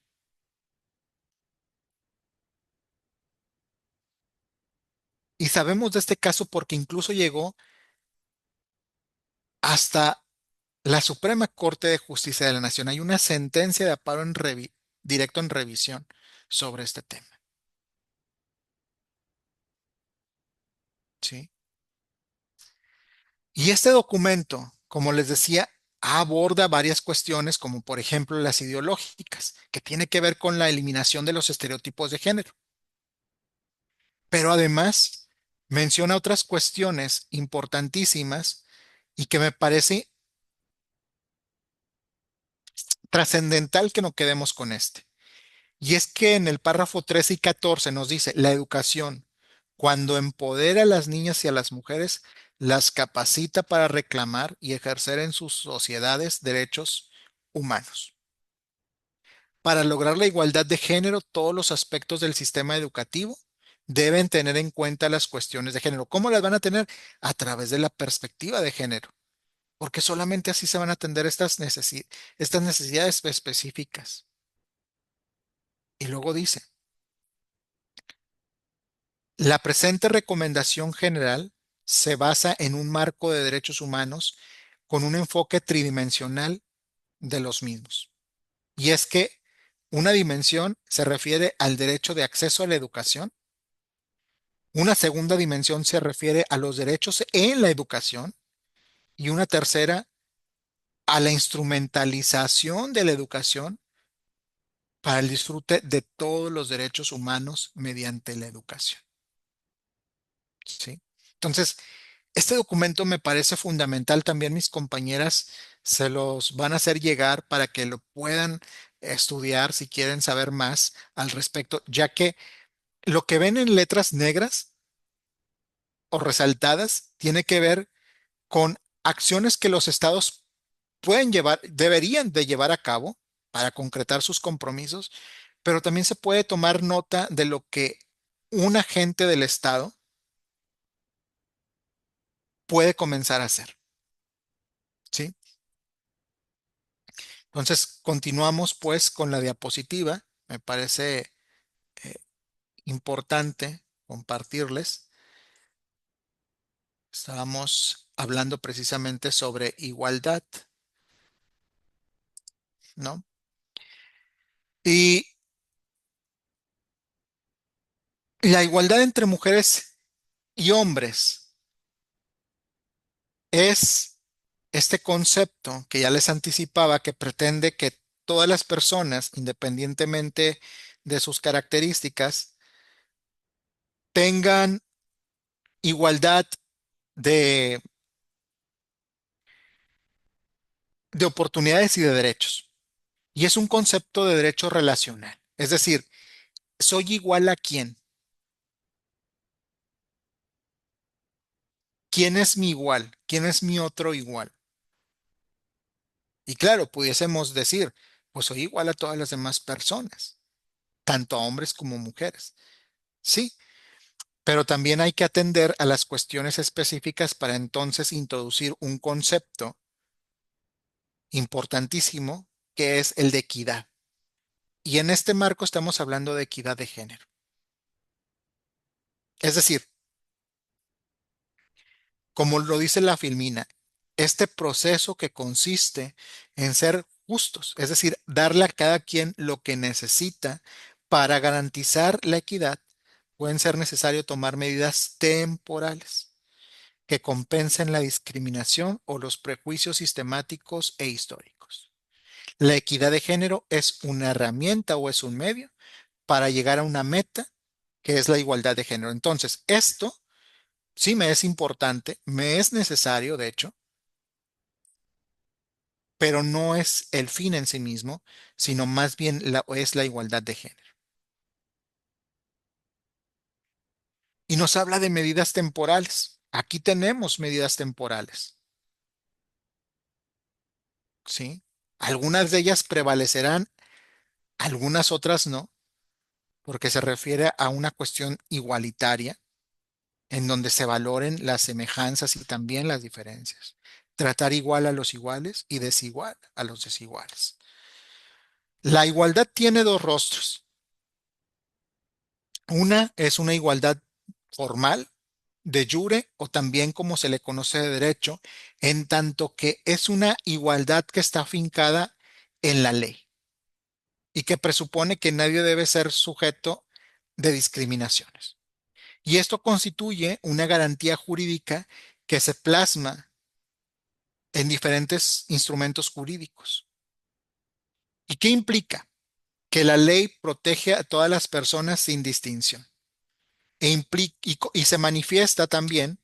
Y sabemos de este caso porque incluso llegó hasta la Suprema Corte de Justicia de la Nación. Hay una sentencia de amparo directo en revisión sobre este tema. ¿Sí? Y este documento, como les decía, aborda varias cuestiones, como por ejemplo las ideológicas, que tiene que ver con la eliminación de los estereotipos de género. Pero además menciona otras cuestiones importantísimas y que me parece trascendental que no quedemos con este. Y es que en el párrafo 13 y 14 nos dice, la educación, cuando empodera a las niñas y a las mujeres, las capacita para reclamar y ejercer en sus sociedades derechos humanos. Para lograr la igualdad de género, todos los aspectos del sistema educativo deben tener en cuenta las cuestiones de género. ¿Cómo las van a tener? A través de la perspectiva de género, porque solamente así se van a atender estas necesidades específicas. Y luego dice, la presente recomendación general se basa en un marco de derechos humanos con un enfoque tridimensional de los mismos. Y es que una dimensión se refiere al derecho de acceso a la educación, una segunda dimensión se refiere a los derechos en la educación y una tercera a la instrumentalización de la educación para el disfrute de todos los derechos humanos mediante la educación. ¿Sí? Entonces, este documento me parece fundamental. También mis compañeras se los van a hacer llegar para que lo puedan estudiar si quieren saber más al respecto, ya que lo que ven en letras negras o resaltadas tiene que ver con acciones que los estados pueden llevar, deberían de llevar a cabo para concretar sus compromisos, pero también se puede tomar nota de lo que un agente del estado puede comenzar a hacer. ¿Sí? Entonces, continuamos pues con la diapositiva. Me parece eh, importante compartirles. Estábamos hablando precisamente sobre igualdad, ¿no? Y la igualdad entre mujeres y hombres es este concepto que ya les anticipaba que pretende que todas las personas, independientemente de sus características, tengan igualdad de, de oportunidades y de derechos. Y es un concepto de derecho relacional. Es decir, soy igual a quién. ¿Quién es mi igual? ¿Quién es mi otro igual? Y claro, pudiésemos decir, pues soy igual a todas las demás personas, tanto a hombres como mujeres. Sí, pero también hay que atender a las cuestiones específicas para entonces introducir un concepto importantísimo que es el de equidad. Y en este marco estamos hablando de equidad de género. Es decir, Como lo dice la filmina, este proceso que consiste en ser justos, es decir, darle a cada quien lo que necesita para garantizar la equidad, pueden ser necesario tomar medidas temporales que compensen la discriminación o los prejuicios sistemáticos e históricos. La equidad de género es una herramienta o es un medio para llegar a una meta que es la igualdad de género. Entonces, esto sí me es importante, me es necesario, de hecho, pero no es el fin en sí mismo, sino más bien es la igualdad de género. Y nos habla de medidas temporales. Aquí tenemos medidas temporales, ¿sí? Algunas de ellas prevalecerán, algunas otras no, porque se refiere a una cuestión igualitaria en donde se valoren las semejanzas y también las diferencias. Tratar igual a los iguales y desigual a los desiguales. La igualdad tiene dos rostros. Una es una igualdad formal, de jure, o también como se le conoce de derecho, en tanto que es una igualdad que está afincada en la ley y que presupone que nadie debe ser sujeto de discriminaciones. Y esto constituye una garantía jurídica que se plasma en diferentes instrumentos jurídicos. ¿Y qué implica? Que la ley protege a todas las personas sin distinción y se manifiesta también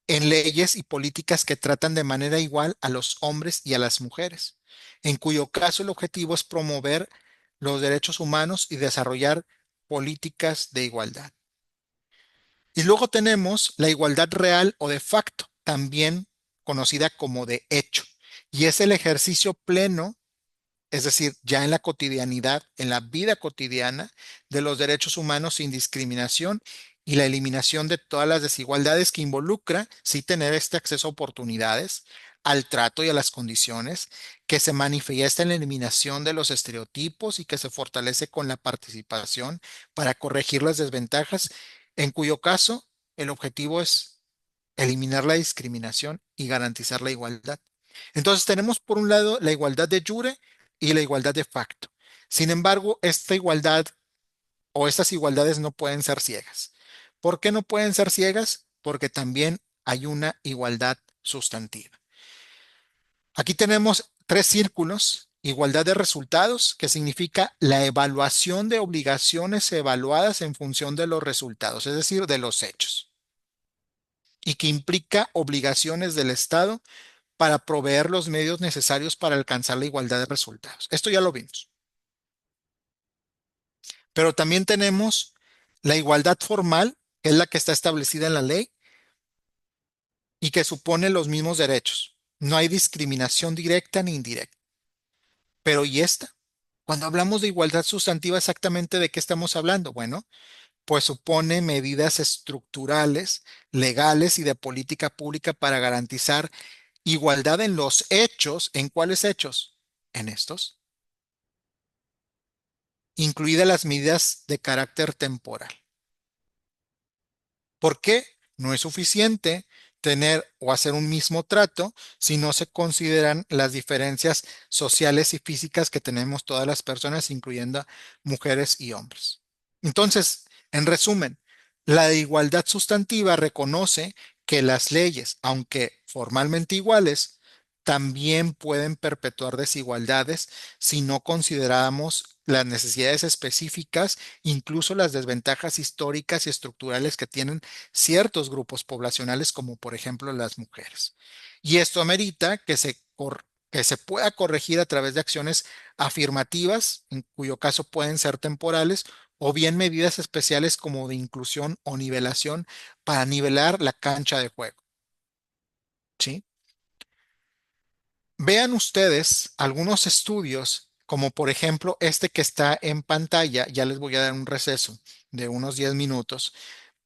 en leyes y políticas que tratan de manera igual a los hombres y a las mujeres, en cuyo caso el objetivo es promover los derechos humanos y desarrollar políticas de igualdad. Y luego tenemos la igualdad real o de facto, también conocida como de hecho, y es el ejercicio pleno, es decir, ya en la cotidianidad, en la vida cotidiana, de los derechos humanos sin discriminación y la eliminación de todas las desigualdades que involucra, sí, tener este acceso a oportunidades, al trato y a las condiciones, que se manifiesta en la eliminación de los estereotipos y que se fortalece con la participación para corregir las desventajas, en cuyo caso el objetivo es eliminar la discriminación y garantizar la igualdad. Entonces tenemos por un lado la igualdad de jure y la igualdad de facto. Sin embargo, esta igualdad o estas igualdades no pueden ser ciegas. ¿Por qué no pueden ser ciegas? Porque también hay una igualdad sustantiva. Aquí tenemos tres círculos. Igualdad de resultados, que significa la evaluación de obligaciones evaluadas en función de los resultados, es decir, de los hechos, y que implica obligaciones del Estado para proveer los medios necesarios para alcanzar la igualdad de resultados. Esto ya lo vimos. Pero también tenemos la igualdad formal, que es la que está establecida en la ley y que supone los mismos derechos. No hay discriminación directa ni indirecta. Pero ¿y esta? Cuando hablamos de igualdad sustantiva, ¿exactamente de qué estamos hablando? Bueno, pues supone medidas estructurales, legales y de política pública para garantizar igualdad en los hechos. ¿En cuáles hechos? En estos, incluidas las medidas de carácter temporal. ¿Por qué? No es suficiente tener o hacer un mismo trato si no se consideran las diferencias sociales y físicas que tenemos todas las personas, incluyendo mujeres y hombres. Entonces, en resumen, la igualdad sustantiva reconoce que las leyes, aunque formalmente iguales, también pueden perpetuar desigualdades si no consideramos las necesidades específicas, incluso las desventajas históricas y estructurales que tienen ciertos grupos poblacionales, como por ejemplo las mujeres. Y esto amerita que se pueda corregir a través de acciones afirmativas, en cuyo caso pueden ser temporales, o bien medidas especiales como de inclusión o nivelación para nivelar la cancha de juego. ¿Sí? Vean ustedes algunos estudios, como por ejemplo este que está en pantalla. Ya les voy a dar un receso de unos 10 minutos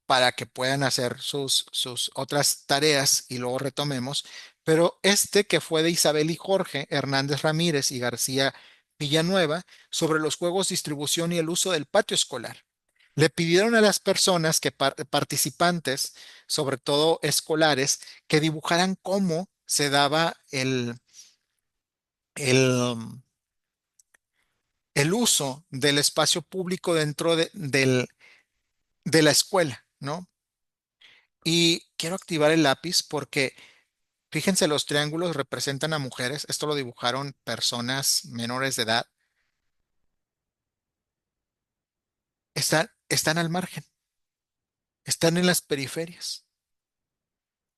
para que puedan hacer sus otras tareas y luego retomemos. Pero este que fue de Isabel y Jorge Hernández Ramírez y García Villanueva sobre los juegos, distribución y el uso del patio escolar. Le pidieron a las personas que participantes, sobre todo escolares, que dibujaran cómo se daba el, el uso del espacio público dentro de la escuela, ¿no? Y quiero activar el lápiz porque fíjense, los triángulos representan a mujeres. Esto lo dibujaron personas menores de edad. Están al margen, están en las periferias.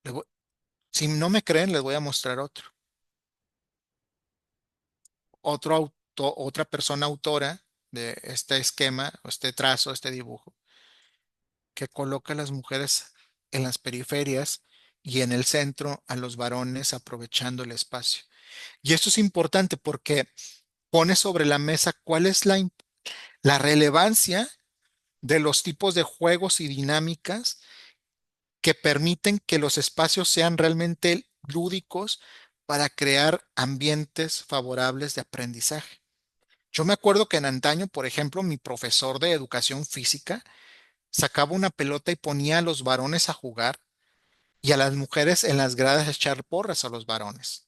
Les voy- si no me creen, les voy a mostrar otro. Otra persona autora de este esquema, o este trazo, este dibujo, que coloca a las mujeres en las periferias y en el centro a los varones aprovechando el espacio. Y esto es importante porque pone sobre la mesa cuál es la relevancia de los tipos de juegos y dinámicas que permiten que los espacios sean realmente lúdicos para crear ambientes favorables de aprendizaje. Yo me acuerdo que en antaño, por ejemplo, mi profesor de educación física sacaba una pelota y ponía a los varones a jugar y a las mujeres en las gradas a echar porras a los varones.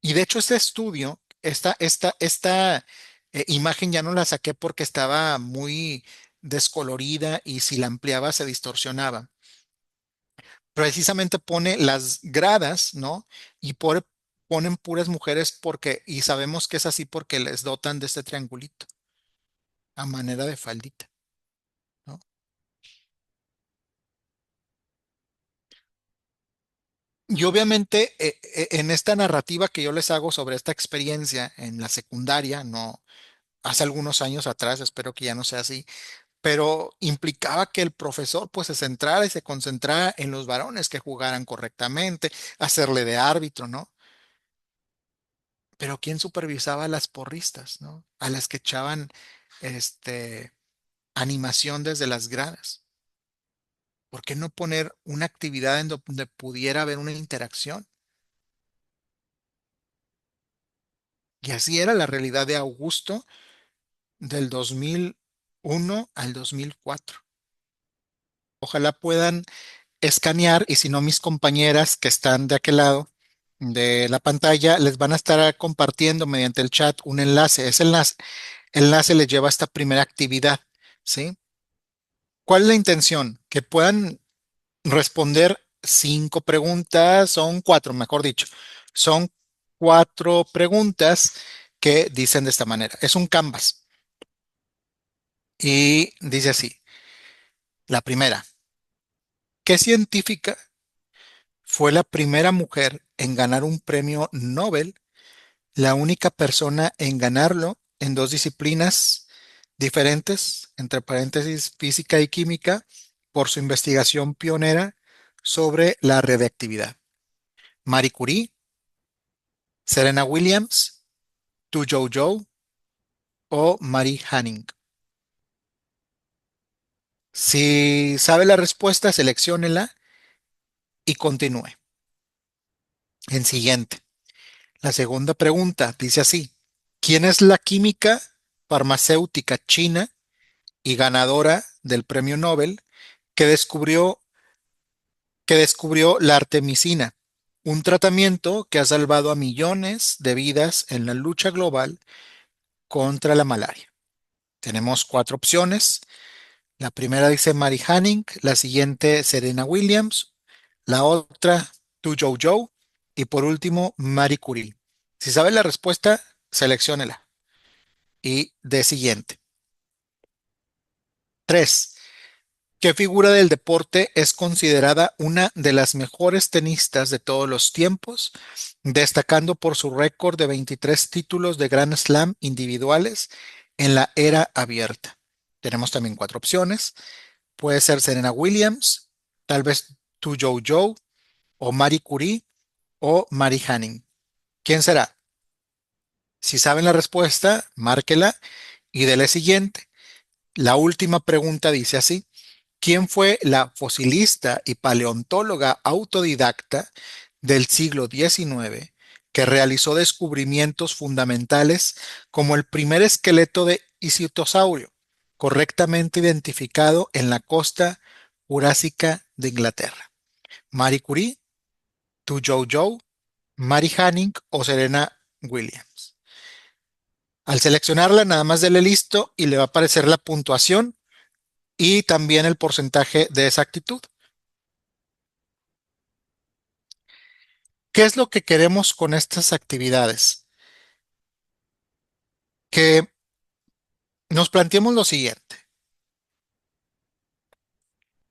Y de hecho este estudio, esta imagen ya no la saqué porque estaba muy descolorida y si la ampliaba se distorsionaba. Precisamente pone las gradas, ¿no? Y ponen puras mujeres porque, y sabemos que es así porque les dotan de este triangulito a manera de faldita, ¿no? Y obviamente en esta narrativa que yo les hago sobre esta experiencia en la secundaria, no hace algunos años atrás, espero que ya no sea así, pero implicaba que el profesor pues se centrara y se concentrara en los varones que jugaran correctamente, hacerle de árbitro, ¿no? Pero ¿quién supervisaba a las porristas, ¿no? A las que echaban este animación desde las gradas. ¿Por qué no poner una actividad en donde pudiera haber una interacción? Y así era la realidad de Augusto del 2001 al 2004. Ojalá puedan escanear y si no mis compañeras que están de aquel lado de la pantalla les van a estar compartiendo mediante el chat un enlace. Ese enlace les lleva a esta primera actividad, ¿sí? ¿Cuál es la intención? Que puedan responder 5 preguntas, son cuatro, mejor dicho. Son 4 preguntas que dicen de esta manera. Es un Canvas y dice así. La primera, ¿qué científica fue la primera mujer en ganar un premio Nobel, la única persona en ganarlo en dos disciplinas diferentes, entre paréntesis, física y química, por su investigación pionera sobre la radiactividad? Marie Curie, Serena Williams, Tu Joe Joe o Marie Hanning. Si sabe la respuesta, selecciónela y continúe. En siguiente. La segunda pregunta dice así: ¿quién es la química farmacéutica china y ganadora del premio Nobel que descubrió la artemisina, un tratamiento que ha salvado a millones de vidas en la lucha global contra la malaria? Tenemos 4 opciones. La primera dice Mary Hanning, la siguiente Serena Williams, la otra Tu Joe Joe y por último Marie Curie. Si sabe la respuesta, selecciónela. Y de siguiente. 3. ¿Qué figura del deporte es considerada una de las mejores tenistas de todos los tiempos, destacando por su récord de 23 títulos de Grand Slam individuales en la era abierta? Tenemos también 4 opciones. Puede ser Serena Williams, tal vez Tu Joe Joe, o Marie Curie, o Marie Hanning. ¿Quién será? Si saben la respuesta, márquela y dele siguiente. La última pregunta dice así: ¿quién fue la fosilista y paleontóloga autodidacta del siglo XIX que realizó descubrimientos fundamentales como el primer esqueleto de Ichthyosaurio? correctamente identificado en la costa jurásica de Inglaterra? Marie Curie, Tu Joe, Mary Hanning o Serena Williams. Al seleccionarla, nada más dele listo y le va a aparecer la puntuación y también el porcentaje de exactitud. ¿Qué es lo que queremos con estas actividades? Que nos planteemos lo siguiente.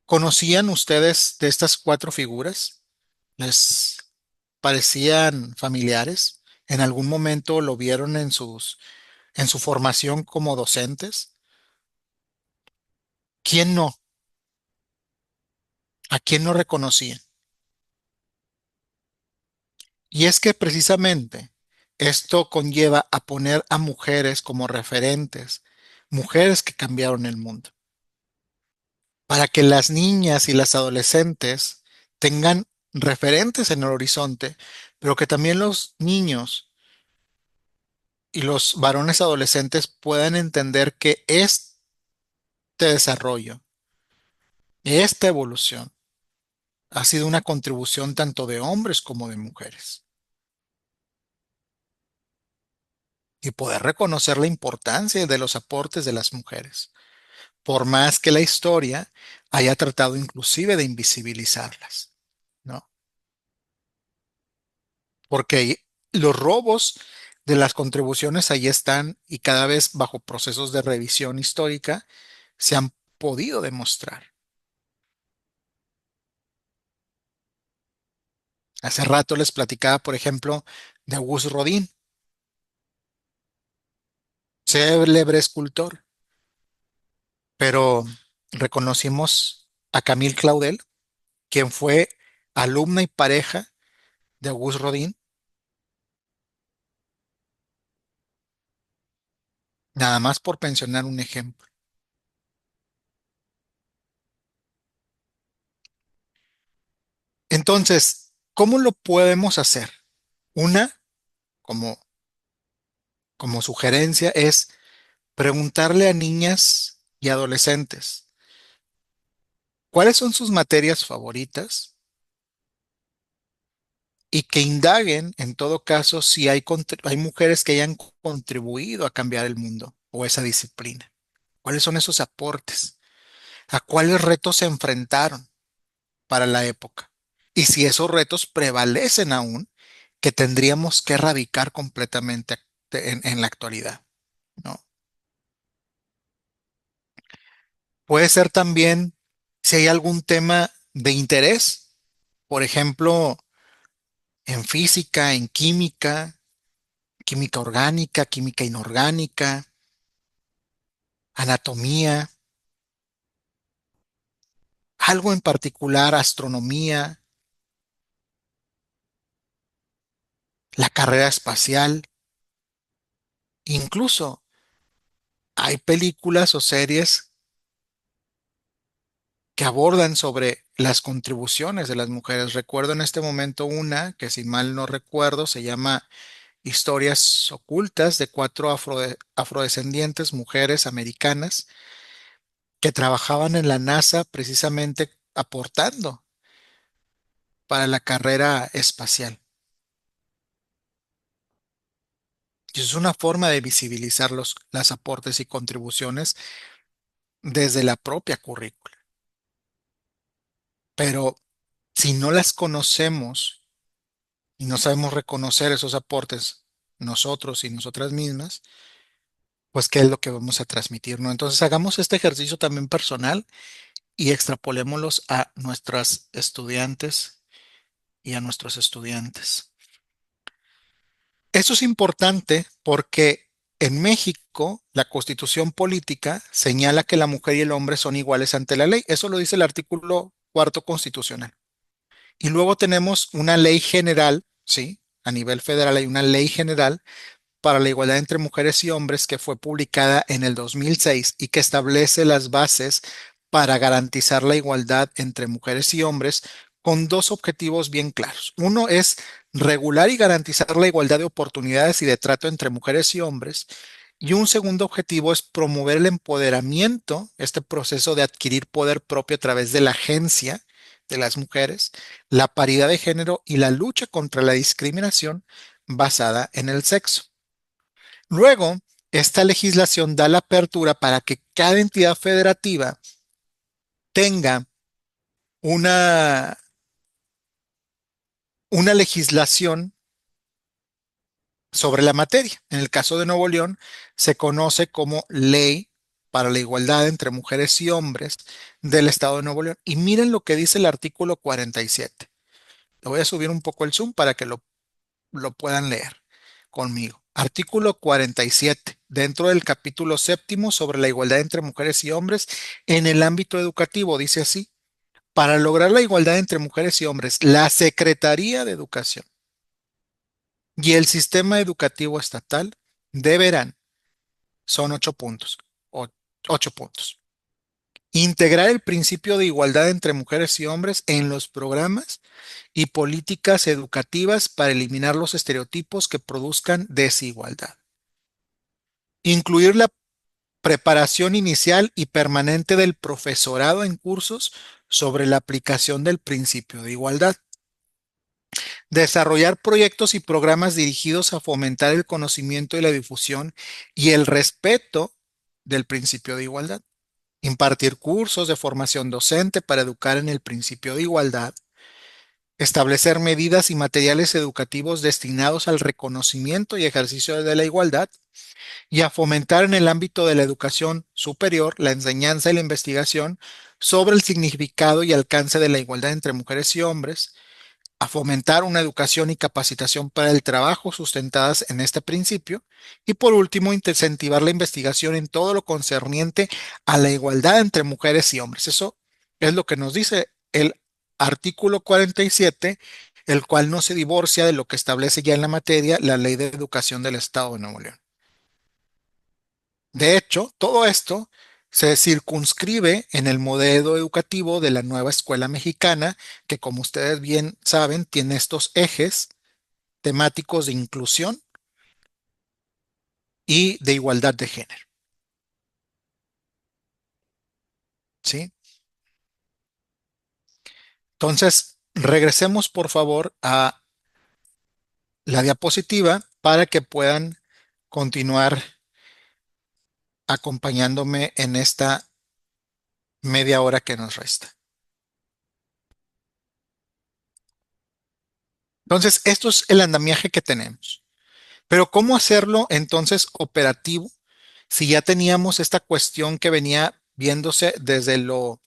¿Conocían ustedes de estas cuatro figuras? ¿Les parecían familiares? ¿En algún momento lo vieron en su formación como docentes? ¿Quién no? ¿A quién no reconocían? Y es que precisamente esto conlleva a poner a mujeres como referentes, mujeres que cambiaron el mundo, para que las niñas y las adolescentes tengan referentes en el horizonte, pero que también los niños y los varones adolescentes puedan entender que este desarrollo, esta evolución, ha sido una contribución tanto de hombres como de mujeres. Y poder reconocer la importancia de los aportes de las mujeres, por más que la historia haya tratado inclusive de invisibilizarlas, ¿no? Porque los robos de las contribuciones ahí están y cada vez bajo procesos de revisión histórica se han podido demostrar. Hace rato les platicaba, por ejemplo, de Auguste Rodin, célebre escultor, pero reconocimos a Camille Claudel, quien fue alumna y pareja de Auguste Rodin, nada más por mencionar un ejemplo. Entonces, ¿cómo lo podemos hacer? Una, como, como sugerencia, es preguntarle a niñas y adolescentes cuáles son sus materias favoritas y que indaguen, en todo caso, si hay mujeres que hayan contribuido a cambiar el mundo o esa disciplina. ¿Cuáles son esos aportes? ¿A cuáles retos se enfrentaron para la época? Y si esos retos prevalecen aún, que tendríamos que erradicar completamente en la actualidad, ¿no? Puede ser también si hay algún tema de interés, por ejemplo, en física, en química, química orgánica, química inorgánica, anatomía, algo en particular, astronomía, la carrera espacial. Incluso hay películas o series que abordan sobre las contribuciones de las mujeres. Recuerdo en este momento una que, si mal no recuerdo, se llama Historias ocultas de cuatro afrodescendientes mujeres americanas que trabajaban en la NASA precisamente aportando para la carrera espacial. Y es una forma de visibilizar las aportes y contribuciones desde la propia currícula. Pero si no las conocemos y no sabemos reconocer esos aportes nosotros y nosotras mismas, pues qué es lo que vamos a transmitir, ¿no? Entonces hagamos este ejercicio también personal y extrapolémoslos a nuestras estudiantes y a nuestros estudiantes. Eso es importante porque en México la Constitución política señala que la mujer y el hombre son iguales ante la ley. Eso lo dice el artículo cuarto constitucional. Y luego tenemos una ley general, ¿sí? A nivel federal hay una ley general para la igualdad entre mujeres y hombres que fue publicada en el 2006 y que establece las bases para garantizar la igualdad entre mujeres y hombres con dos objetivos bien claros. Uno es regular y garantizar la igualdad de oportunidades y de trato entre mujeres y hombres. Y un segundo objetivo es promover el empoderamiento, este proceso de adquirir poder propio a través de la agencia de las mujeres, la paridad de género y la lucha contra la discriminación basada en el sexo. Luego, esta legislación da la apertura para que cada entidad federativa tenga una, una legislación sobre la materia. En el caso de Nuevo León, se conoce como Ley para la Igualdad entre Mujeres y Hombres del Estado de Nuevo León. Y miren lo que dice el artículo 47. Le voy a subir un poco el zoom para que lo puedan leer conmigo. Artículo 47, dentro del capítulo séptimo sobre la igualdad entre mujeres y hombres en el ámbito educativo, dice así: para lograr la igualdad entre mujeres y hombres, la Secretaría de Educación y el sistema educativo estatal deberán, son 8 puntos, 8 puntos, integrar el principio de igualdad entre mujeres y hombres en los programas y políticas educativas para eliminar los estereotipos que produzcan desigualdad. Incluir la preparación inicial y permanente del profesorado en cursos sobre la aplicación del principio de igualdad. Desarrollar proyectos y programas dirigidos a fomentar el conocimiento y la difusión y el respeto del principio de igualdad. Impartir cursos de formación docente para educar en el principio de igualdad. Establecer medidas y materiales educativos destinados al reconocimiento y ejercicio de la igualdad y a fomentar en el ámbito de la educación superior la enseñanza y la investigación sobre el significado y alcance de la igualdad entre mujeres y hombres, a fomentar una educación y capacitación para el trabajo sustentadas en este principio y por último, incentivar la investigación en todo lo concerniente a la igualdad entre mujeres y hombres. Eso es lo que nos dice el artículo 47, el cual no se divorcia de lo que establece ya en la materia la Ley de Educación del Estado de Nuevo León. De hecho, todo esto se circunscribe en el modelo educativo de la nueva escuela mexicana, que como ustedes bien saben, tiene estos ejes temáticos de inclusión y de igualdad de género. ¿Sí? Entonces, regresemos por favor a la diapositiva para que puedan continuar acompañándome en esta media hora que nos resta. Entonces, esto es el andamiaje que tenemos. Pero ¿cómo hacerlo entonces operativo si ya teníamos esta cuestión que venía viéndose desde lo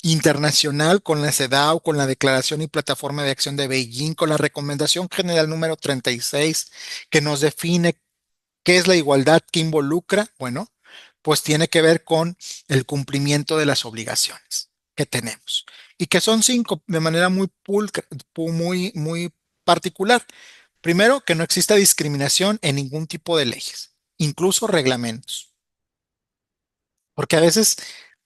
internacional con la CEDAW, con la Declaración y Plataforma de Acción de Beijing, con la Recomendación General número 36, que nos define qué es la igualdad, qué involucra? Bueno, pues tiene que ver con el cumplimiento de las obligaciones que tenemos y que son 5 de manera muy pulcra, muy particular. Primero, que no exista discriminación en ningún tipo de leyes, incluso reglamentos, porque a veces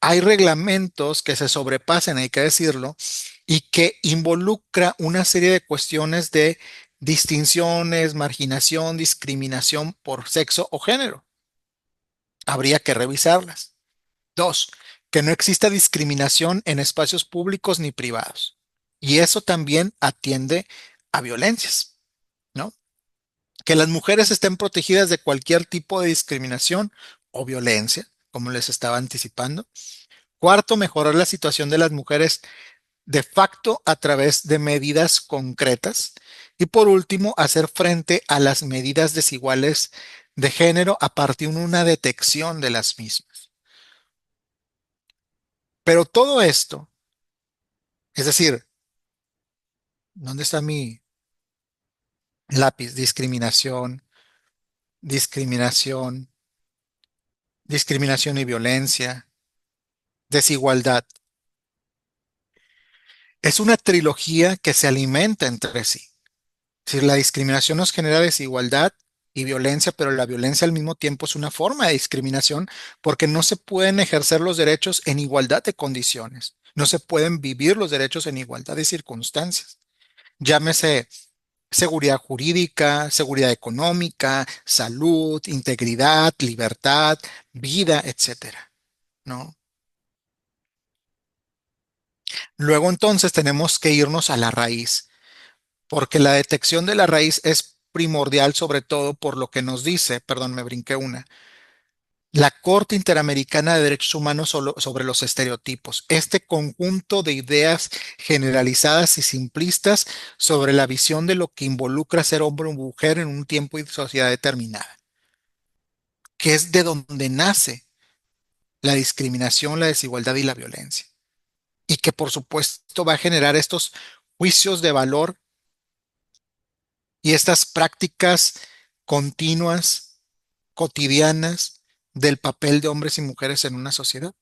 hay reglamentos que se sobrepasan, hay que decirlo, y que involucra una serie de cuestiones de distinciones, marginación, discriminación por sexo o género. Habría que revisarlas. Dos, que no exista discriminación en espacios públicos ni privados. Y eso también atiende a violencias, ¿no? Que las mujeres estén protegidas de cualquier tipo de discriminación o violencia, como les estaba anticipando. Cuarto, mejorar la situación de las mujeres de facto a través de medidas concretas. Y por último, hacer frente a las medidas desiguales de género a partir de una detección de las mismas. Pero todo esto, es decir, ¿dónde está mi lápiz? Discriminación, discriminación y violencia, desigualdad. Es una trilogía que se alimenta entre sí. Si la discriminación nos genera desigualdad y violencia, pero la violencia al mismo tiempo es una forma de discriminación porque no se pueden ejercer los derechos en igualdad de condiciones, no se pueden vivir los derechos en igualdad de circunstancias. Llámese seguridad jurídica, seguridad económica, salud, integridad, libertad, vida, etcétera, ¿no? Luego entonces tenemos que irnos a la raíz, porque la detección de la raíz es primordial, sobre todo por lo que nos dice, perdón, me brinqué una, la Corte Interamericana de Derechos Humanos sobre los estereotipos, este conjunto de ideas generalizadas y simplistas sobre la visión de lo que involucra ser hombre o mujer en un tiempo y sociedad determinada, que es de donde nace la discriminación, la desigualdad y la violencia, y que por supuesto va a generar estos juicios de valor y estas prácticas continuas, cotidianas, del papel de hombres y mujeres en una sociedad.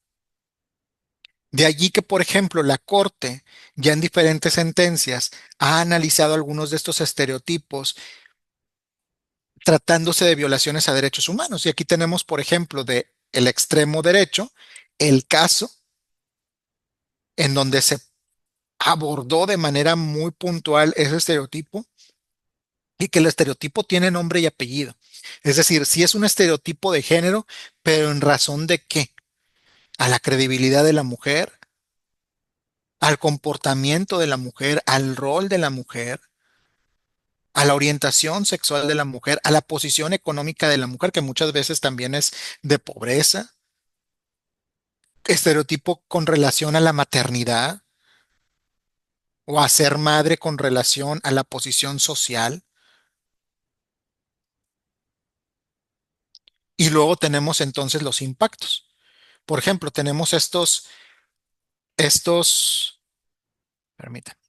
De allí que, por ejemplo, la Corte, ya en diferentes sentencias, ha analizado algunos de estos estereotipos tratándose de violaciones a derechos humanos. Y aquí tenemos, por ejemplo, de el extremo derecho, el caso en donde se abordó de manera muy puntual ese estereotipo y que el estereotipo tiene nombre y apellido. Es decir, sí es un estereotipo de género, pero ¿en razón de qué? A la credibilidad de la mujer, al comportamiento de la mujer, al rol de la mujer, a la orientación sexual de la mujer, a la posición económica de la mujer, que muchas veces también es de pobreza, estereotipo con relación a la maternidad o a ser madre con relación a la posición social. Y luego tenemos entonces los impactos. Por ejemplo, tenemos estos, permítanme,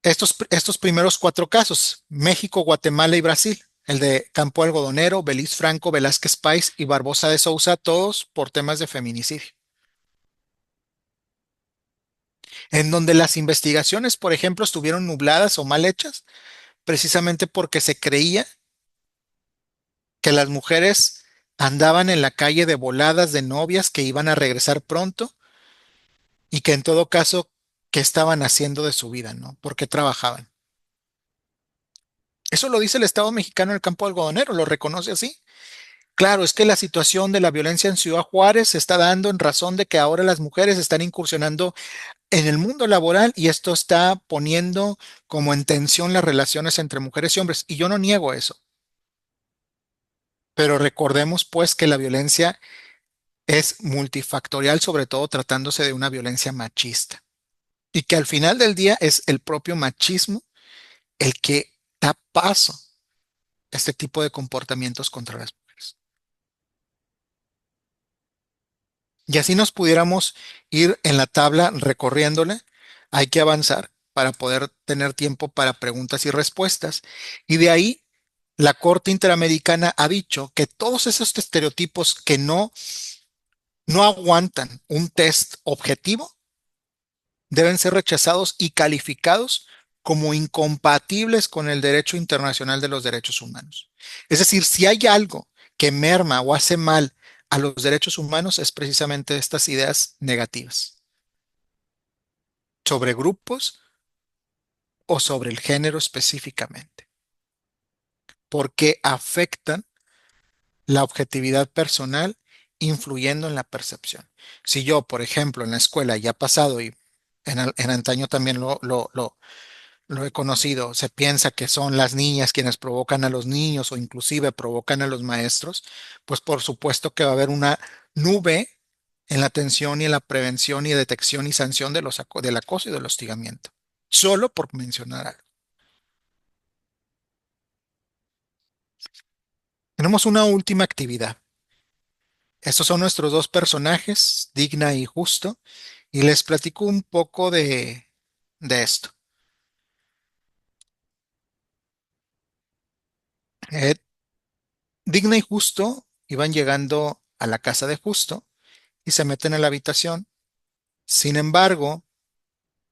estos primeros cuatro casos, México, Guatemala y Brasil. El de Campo Algodonero, Belis Franco, Velázquez Páez y Barbosa de Sousa, todos por temas de feminicidio. En donde las investigaciones, por ejemplo, estuvieron nubladas o mal hechas, precisamente porque se creía que las mujeres andaban en la calle de voladas de novias que iban a regresar pronto y que en todo caso, ¿qué estaban haciendo de su vida, no? ¿Por qué trabajaban? Eso lo dice el Estado mexicano del campo algodonero, lo reconoce así. Claro, es que la situación de la violencia en Ciudad Juárez se está dando en razón de que ahora las mujeres están incursionando en el mundo laboral y esto está poniendo como en tensión las relaciones entre mujeres y hombres. Y yo no niego eso, pero recordemos pues que la violencia es multifactorial, sobre todo tratándose de una violencia machista. Y que al final del día es el propio machismo el que da paso a este tipo de comportamientos contra las mujeres. Y así nos pudiéramos ir en la tabla recorriéndole. Hay que avanzar para poder tener tiempo para preguntas y respuestas. Y de ahí, la Corte Interamericana ha dicho que todos esos estereotipos que no aguantan un test objetivo deben ser rechazados y calificados como incompatibles con el derecho internacional de los derechos humanos. Es decir, si hay algo que merma o hace mal a los derechos humanos es precisamente estas ideas negativas sobre grupos o sobre el género específicamente, porque afectan la objetividad personal influyendo en la percepción. Si yo, por ejemplo, en la escuela ya pasado y en antaño también lo he conocido, se piensa que son las niñas quienes provocan a los niños o inclusive provocan a los maestros, pues por supuesto que va a haber una nube en la atención y en la prevención y detección y sanción de del acoso y del hostigamiento. Solo por mencionar algo. Tenemos una última actividad. Estos son nuestros dos personajes, Digna y Justo, y les platico un poco de esto. Eh, Digna y Justo iban llegando a la casa de Justo y se meten en la habitación. Sin embargo,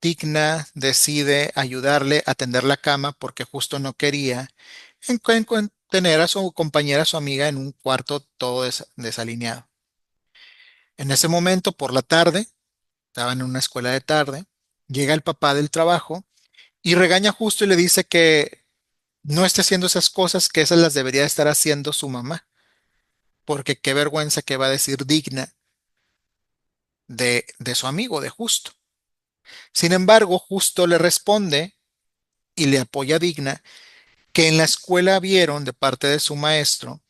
Digna decide ayudarle a tender la cama porque Justo no quería tener a su compañera, a su amiga, en un cuarto todo desalineado. En ese momento, por la tarde, estaban en una escuela de tarde, llega el papá del trabajo y regaña justo y le dice que no esté haciendo esas cosas, que esas las debería estar haciendo su mamá, porque qué vergüenza que va a decir digna de su amigo, de Justo. Sin embargo, Justo le responde y le apoya digna que en la escuela vieron de parte de su maestro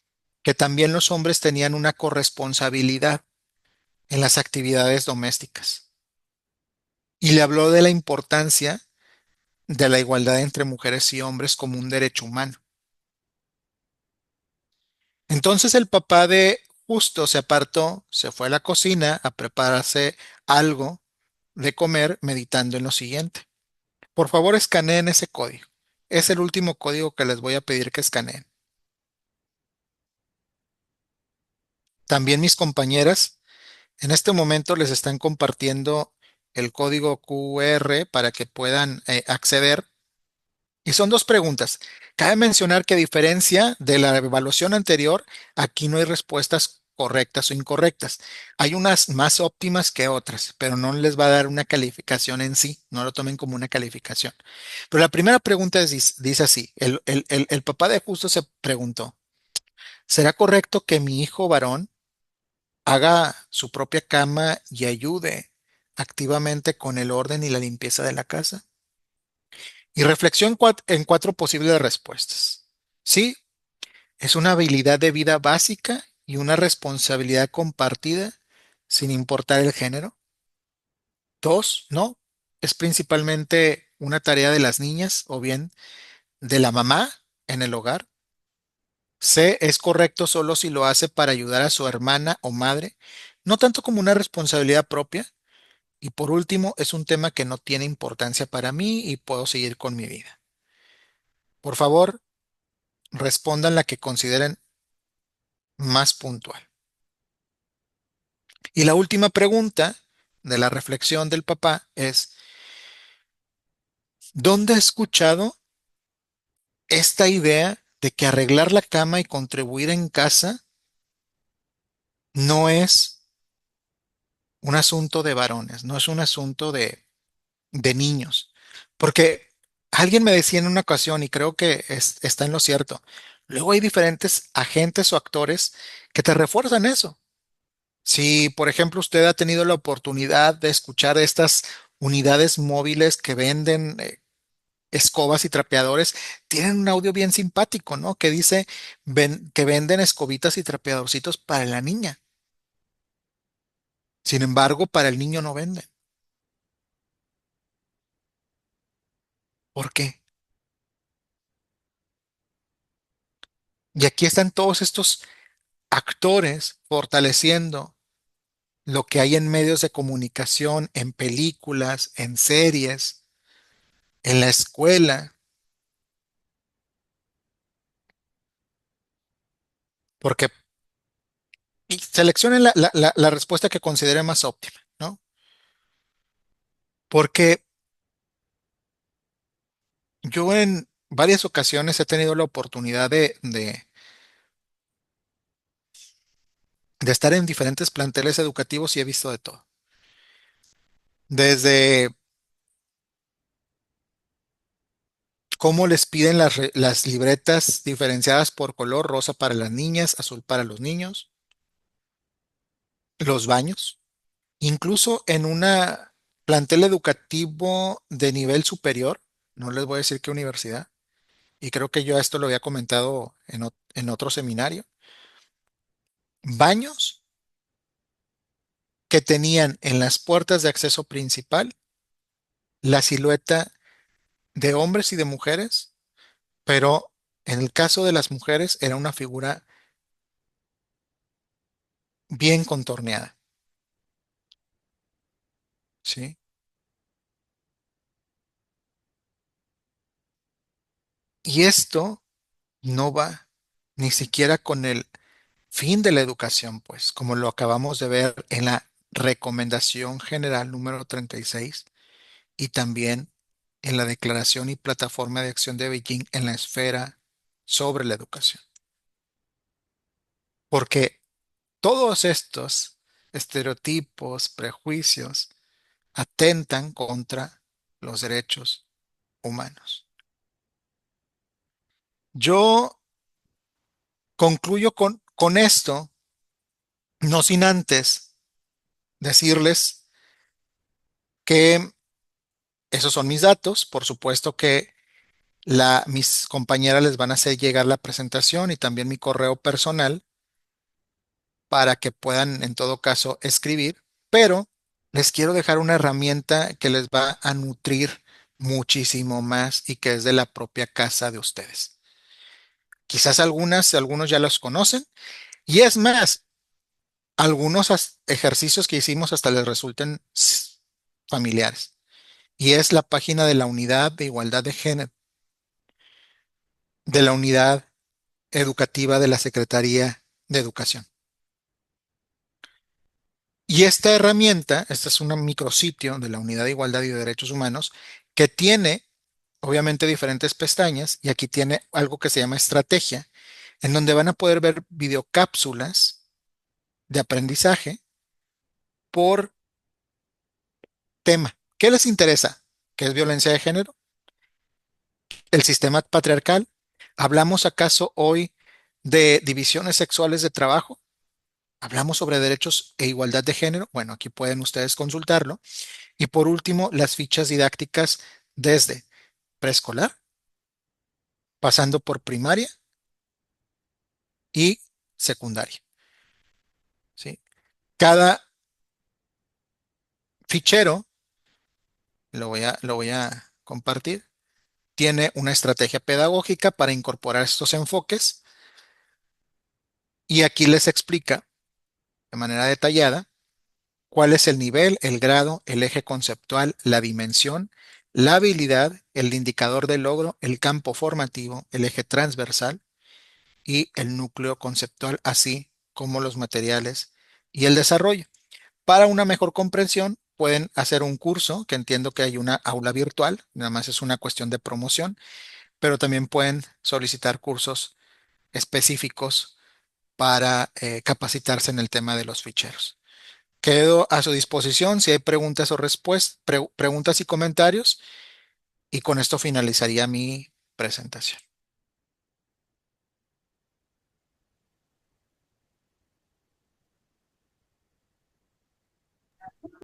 que también los hombres tenían una corresponsabilidad en las actividades domésticas y le habló de la importancia de la igualdad entre mujeres y hombres como un derecho humano. Entonces el papá de Justo se apartó, se fue a la cocina a prepararse algo de comer, meditando en lo siguiente. Por favor, escaneen ese código. Es el último código que les voy a pedir que escaneen. También mis compañeras en este momento les están compartiendo el código QR para que puedan acceder. Y son dos preguntas. Cabe mencionar que a diferencia de la evaluación anterior, aquí no hay respuestas correctas o incorrectas. Hay unas más óptimas que otras, pero no les va a dar una calificación en sí. No lo tomen como una calificación. Pero la primera pregunta dice así. El papá de Justo se preguntó, ¿será correcto que mi hijo varón haga su propia cama y ayude activamente con el orden y la limpieza de la casa? Y reflexión en cuatro posibles respuestas. Sí, es una habilidad de vida básica y una responsabilidad compartida sin importar el género. Dos, no, es principalmente una tarea de las niñas o bien de la mamá en el hogar. C, es correcto solo si lo hace para ayudar a su hermana o madre, no tanto como una responsabilidad propia. Y por último, es un tema que no tiene importancia para mí y puedo seguir con mi vida. Por favor, respondan la que consideren más puntual. Y la última pregunta de la reflexión del papá es, ¿dónde he escuchado esta idea de que arreglar la cama y contribuir en casa no es un asunto de varones, no es un asunto de niños? Porque alguien me decía en una ocasión, y creo que está en lo cierto, luego hay diferentes agentes o actores que te refuerzan eso. Si, por ejemplo, usted ha tenido la oportunidad de escuchar estas unidades móviles que venden escobas y trapeadores, tienen un audio bien simpático, ¿no? Que dice que venden escobitas y trapeadorcitos para la niña. Sin embargo, para el niño no venden. ¿Por qué? Y aquí están todos estos actores fortaleciendo lo que hay en medios de comunicación, en películas, en series, en la escuela, porque y seleccionen la respuesta que considere más óptima, ¿no? Porque yo en varias ocasiones he tenido la oportunidad de estar en diferentes planteles educativos y he visto de todo. Desde cómo les piden las libretas diferenciadas por color, rosa para las niñas, azul para los niños, los baños, incluso en una plantel educativo de nivel superior, no les voy a decir qué universidad, y creo que yo esto lo había comentado en otro seminario, baños que tenían en las puertas de acceso principal la silueta de hombres y de mujeres, pero en el caso de las mujeres era una figura bien contorneada, ¿sí? Y esto no va ni siquiera con el fin de la educación, pues, como lo acabamos de ver en la Recomendación General número 36 y también en la Declaración y Plataforma de Acción de Beijing en la esfera sobre la educación. Porque todos estos estereotipos, prejuicios, atentan contra los derechos humanos. Yo concluyo con esto, no sin antes decirles que esos son mis datos. Por supuesto que mis compañeras les van a hacer llegar la presentación y también mi correo personal para que puedan en todo caso escribir, pero les quiero dejar una herramienta que les va a nutrir muchísimo más y que es de la propia casa de ustedes. Quizás algunos ya los conocen y es más, algunos ejercicios que hicimos hasta les resulten familiares. Y es la página de la Unidad de Igualdad de Género, de la Unidad Educativa de la Secretaría de Educación. Y esta herramienta, este es un micrositio de la Unidad de Igualdad y de Derechos Humanos que tiene obviamente diferentes pestañas y aquí tiene algo que se llama estrategia, en donde van a poder ver videocápsulas de aprendizaje por tema. ¿Qué les interesa? ¿Qué es violencia de género? ¿El sistema patriarcal? ¿Hablamos acaso hoy de divisiones sexuales de trabajo? ¿Hablamos sobre derechos e igualdad de género? Bueno, aquí pueden ustedes consultarlo. Y por último, las fichas didácticas desde preescolar, pasando por primaria y secundaria. ¿Sí? Cada fichero, lo voy a compartir, tiene una estrategia pedagógica para incorporar estos enfoques y aquí les explica de manera detallada cuál es el nivel, el grado, el eje conceptual, la dimensión, la habilidad, el indicador de logro, el campo formativo, el eje transversal y el núcleo conceptual, así como los materiales y el desarrollo. Para una mejor comprensión, pueden hacer un curso, que entiendo que hay una aula virtual, nada más es una cuestión de promoción, pero también pueden solicitar cursos específicos para capacitarse en el tema de los ficheros. Quedo a su disposición si hay preguntas o preguntas y comentarios, y con esto finalizaría mi presentación.